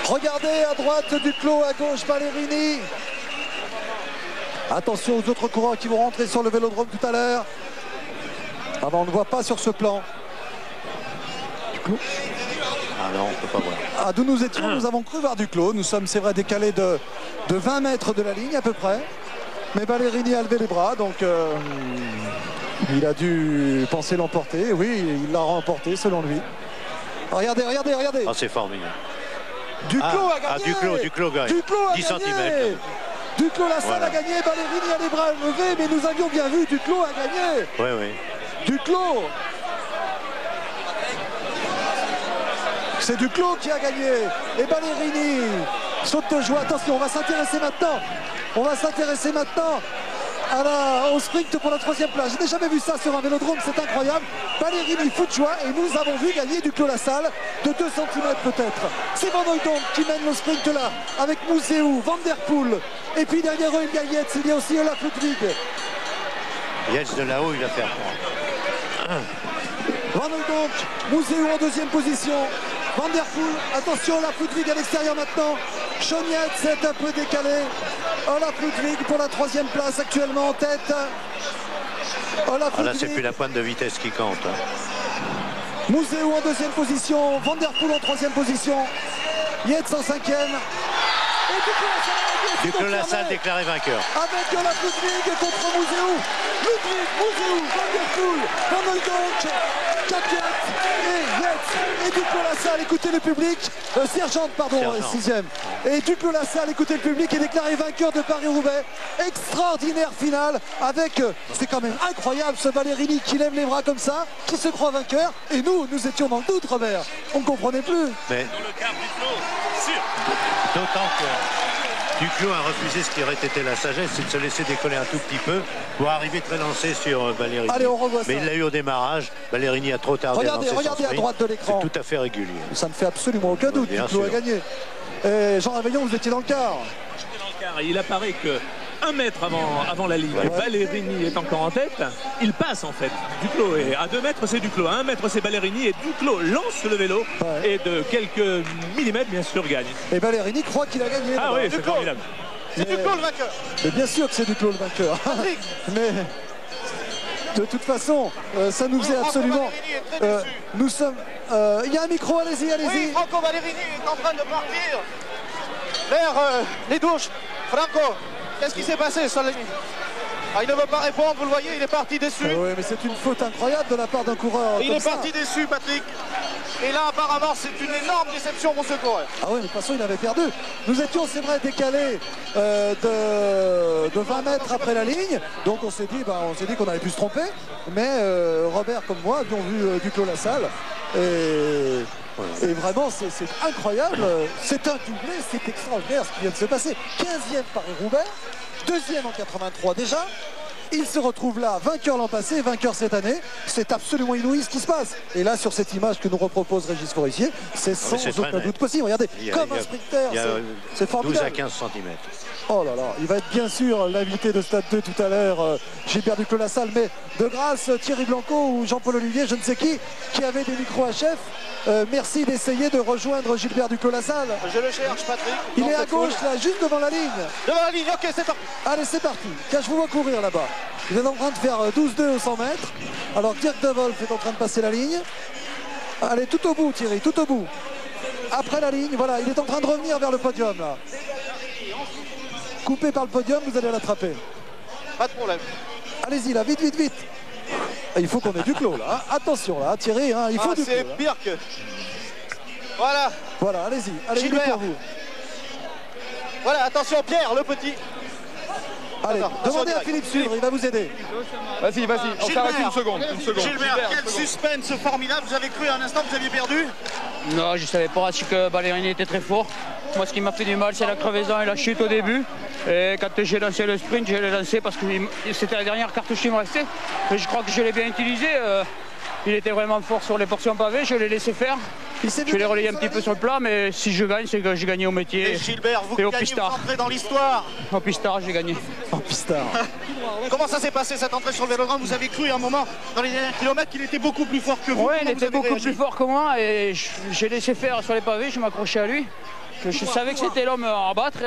Regardez à droite Duclos, à gauche Ballerini. Attention aux autres coureurs qui vont rentrer sur le Vélodrome tout à l'heure. Ah ben on ne voit pas sur ce plan. Duclos. Ah non, on ne peut pas voir. Ah, d'où nous étions, nous avons cru voir Duclos. Nous sommes, c'est vrai, décalés de 20 mètres de la ligne à peu près. Mais Ballerini a levé les bras, donc il a dû penser l'emporter. Oui, il l'a remporté selon lui. Regardez. Ah, c'est formidable. Duclos a gagné. Duclos gagne. 10 cm. Duclos-Lassalle a gagné, Ballerini a les bras levés, mais nous avions bien vu, Duclos a gagné. Oui. Duclos. C'est Duclos qui a gagné. Et Ballerini saute de joie. Attention, on va s'intéresser maintenant. Au sprint pour la 3e place. Je n'ai jamais vu ça sur un vélodrome, c'est incroyable. Ballerini fout de joie et nous avons vu gagner Duclos-Lassalle de 2 cm peut-être. C'est Van Hooydonk qui mène le sprint là avec Mousseau, Van der Poel et puis derrière eux il y a Yates, il y a aussi Olaf Ludwig. Yates de là-haut il va faire prendre. Van Hooydonk, Mousseau en 2e position. Van der Poel, attention Olaf Ludwig à l'extérieur maintenant. Sean Yates est un peu décalé. Olaf Ludwig pour la 3e place actuellement en tête. Olaf Là Ludwig. c'est plus la pointe de vitesse qui compte. Mousseau en 2e position. Van der Poel en 3e position. Yates en 5e. Et Duclos-Lassalle déclaré vainqueur. Avec Olaf Ludwig contre Mousseau. Mousseau, Van der Poel, Van Hooydonk, Capiat et Yates et Duclos-Lassalle. Écoutez le public. Sergent, pardon, 6e. Et Duclos-Lassalle, écoutez le public, est déclaré vainqueur de Paris-Roubaix. Extraordinaire finale avec, c'est quand même incroyable ce Ballerini qui lève les bras comme ça, qui se croit vainqueur. Et nous étions dans le doute, Robert. On ne comprenait plus. Mais d'autant que Duclos a refusé ce qui aurait été la sagesse, c'est de se laisser décoller un tout petit peu pour arriver très lancé sur Ballerini. Allez, on revoit ça. Mais il l'a eu au démarrage. Ballerini a trop tardé. Regardez à droite de l'écran. C'est tout à fait régulier. Ça ne fait absolument aucun doute. Duclos a gagné. Jean Réveillon, vous étiez dans le quart. J'étais dans le quart. Et il apparaît que 1 mètre avant la ligne. Ballerini est encore en tête. Il passe en fait. Duclos est à 2 mètres, c'est Duclos. À 1 mètre, c'est Ballerini. Et Duclos lance le vélo et de quelques millimètres, bien sûr, gagne. Et Ballerini croit qu'il a gagné. Ah oui, c'est formidable. C'est Duclos le vainqueur. Mais bien sûr que c'est Duclos le vainqueur. Mais de toute façon, ça nous faisait absolument. Nous sommes. Il y a un micro, allez-y, allez-y. Oui, Franco Ballerini est en train de partir vers les douches. Franco, qu'est-ce qui s'est passé sur la ligne? Il ne veut pas répondre, vous le voyez, il est parti déçu. Oui, mais c'est une faute incroyable de la part d'un coureur. Il est parti déçu, Patrick. Et là, apparemment, c'est une énorme déception pour ce coureur. Ah oui, mais de toute façon, il avait perdu. Nous étions, c'est vrai, décalés de 20 mètres après la ligne. Donc on s'est dit qu'on avait pu se tromper. Mais Robert, comme moi, avions vu Duclos-Lassalle. Et vraiment, c'est incroyable. C'est un doublé, c'est extraordinaire ce qui vient de se passer. 15e Paris-Roubaix, 2e en 83 déjà. Il se retrouve là, vainqueur l'an passé, vainqueur cette année. C'est absolument inouï ce qui se passe. Et là, sur cette image que nous repropose Régis Forissier, c'est sans aucun doute possible. Regardez, comme un sprinter, c'est formidable. 12 à 15 cm. Oh là là, il va être bien sûr l'invité de Stade 2 tout à l'heure, Gilbert Duclos-Lassalle, mais de grâce, Thierry Blanco ou Jean-Paul Olivier, je ne sais qui avait des micros à chef. Merci d'essayer de rejoindre Gilbert Duclos-Lassalle. Je le cherche, Patrick. Il est à gauche, là, juste devant la ligne. Devant la ligne, ok, c'est parti. Allez, c'est parti. Car je vous vois courir là-bas. Vous êtes en train de faire 12-2 au 100 mètres. Alors, Dirk De Wolf est en train de passer la ligne. Allez, tout au bout, Thierry, tout au bout. Après la ligne, voilà, il est en train de revenir vers le podium, là. Coupé par le podium, vous allez l'attraper. Pas de problème. Allez-y, là, vite, vite, vite. Il faut qu'on ait Duclos, là. Hein. Attention, là, Thierry, hein, il faut Duclos. C'est pire que... Voilà. Voilà, allez-y. Allez, Gilbert. pour vous. Voilà, attention, Pierre, le petit. Allez, demandez à Philippe Sudre, il va vous aider. Vas-y, on s'arrête une seconde. Gilbert, quel suspense formidable. Vous avez cru à un instant que vous aviez perdu? Non, je savais pas que Ballerini était très fort. Moi, ce qui m'a fait du mal, c'est la crevaison et la chute au début. Et quand j'ai lancé le sprint, je l'ai lancé parce que c'était la dernière cartouche qui me restait. Et je crois que je l'ai bien utilisé. Il était vraiment fort sur les portions pavées, je l'ai laissé faire. Je l'ai relayé un petit peu sur le plat, mais si je gagne, c'est que j'ai gagné au métier. Et Gilbert, vous gagnez, vous entrez dans l'histoire. Au Pistard, j'ai gagné. Au Pistard. Comment ça s'est passé cette entrée sur le vélodrome? Vous avez cru à un moment, dans les derniers kilomètres, qu'il était beaucoup plus fort que vous? Oui, il était beaucoup plus fort que moi et j'ai laissé faire sur les pavés, je m'accrochais à lui. Je savais que c'était l'homme à battre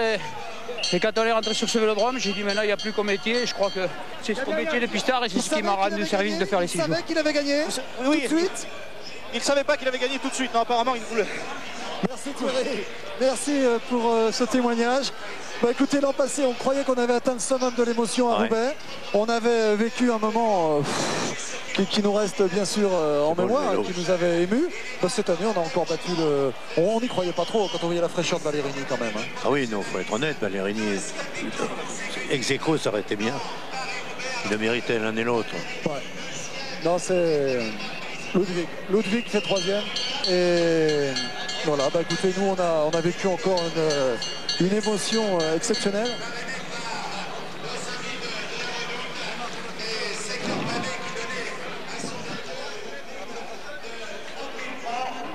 et quand on est rentré sur ce vélodrome, j'ai dit maintenant il n'y a plus qu'au métier. Je crois que c'est ce métier de Pistard et c'est ce qui m'a rendu service de faire les 6 jours. Il savait qu'il avait gagné? Oui, tout de suite. Il ne savait pas qu'il avait gagné tout de suite. Non, apparemment, il voulait. Merci Thierry. Merci pour ce témoignage. Bah, écoutez, l'an passé, on croyait qu'on avait atteint le summum de l'émotion à Roubaix. On avait vécu un moment qui nous reste bien sûr en mémoire, qui nous avait ému. Bah, cette année, on a encore battu le... On n'y croyait pas trop quand on voyait la fraîcheur de Ballerini quand même. Hein. Ah oui, non, faut être honnête, Ballerini, ex aequo, ça aurait été bien. Il le méritait l'un et l'autre. Ouais. Non, c'est... Ludwig fait 3e et voilà, bah écoutez, nous on a vécu encore une émotion exceptionnelle.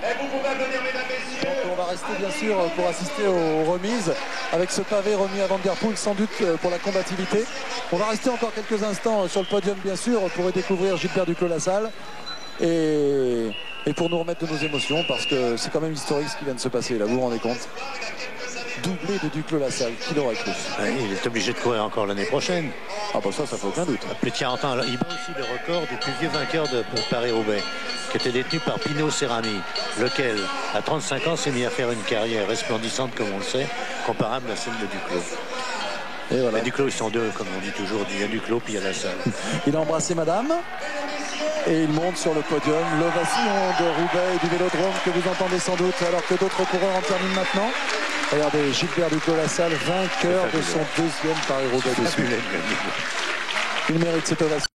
Donc on va rester bien sûr pour assister aux remises avec ce pavé remis à Van Der Poel sans doute pour la combativité. On va rester encore quelques instants sur le podium bien sûr pour y découvrir Gilbert Duclos-Lassalle. Et pour nous remettre de nos émotions parce que c'est quand même historique ce qui vient de se passer là, vous vous rendez compte? Doublé de Duclos-Lassalle, qui l'aurait cru? Il est obligé de courir encore l'année prochaine. Ah bah ça fait aucun doute. Plus de 40 ans, il bat aussi le record du plus vieux vainqueur de Paris-Roubaix, qui était détenu par Pino Cerami, lequel, à 35 ans, s'est mis à faire une carrière resplendissante, comme on le sait, comparable à celle de Duclos. Et voilà. Les Duclos, ils sont deux, comme on dit toujours, il y a Duclos puis il y a Lassalle. Il a embrassé madame. Et il monte sur le podium, l'ovation de Roubaix et du Vélodrome que vous entendez sans doute alors que d'autres coureurs en terminent maintenant. Regardez, Gilbert Duclos-Lassalle, vainqueur de son 2e Paris-Roubaix de suite. Il mérite cette ovation.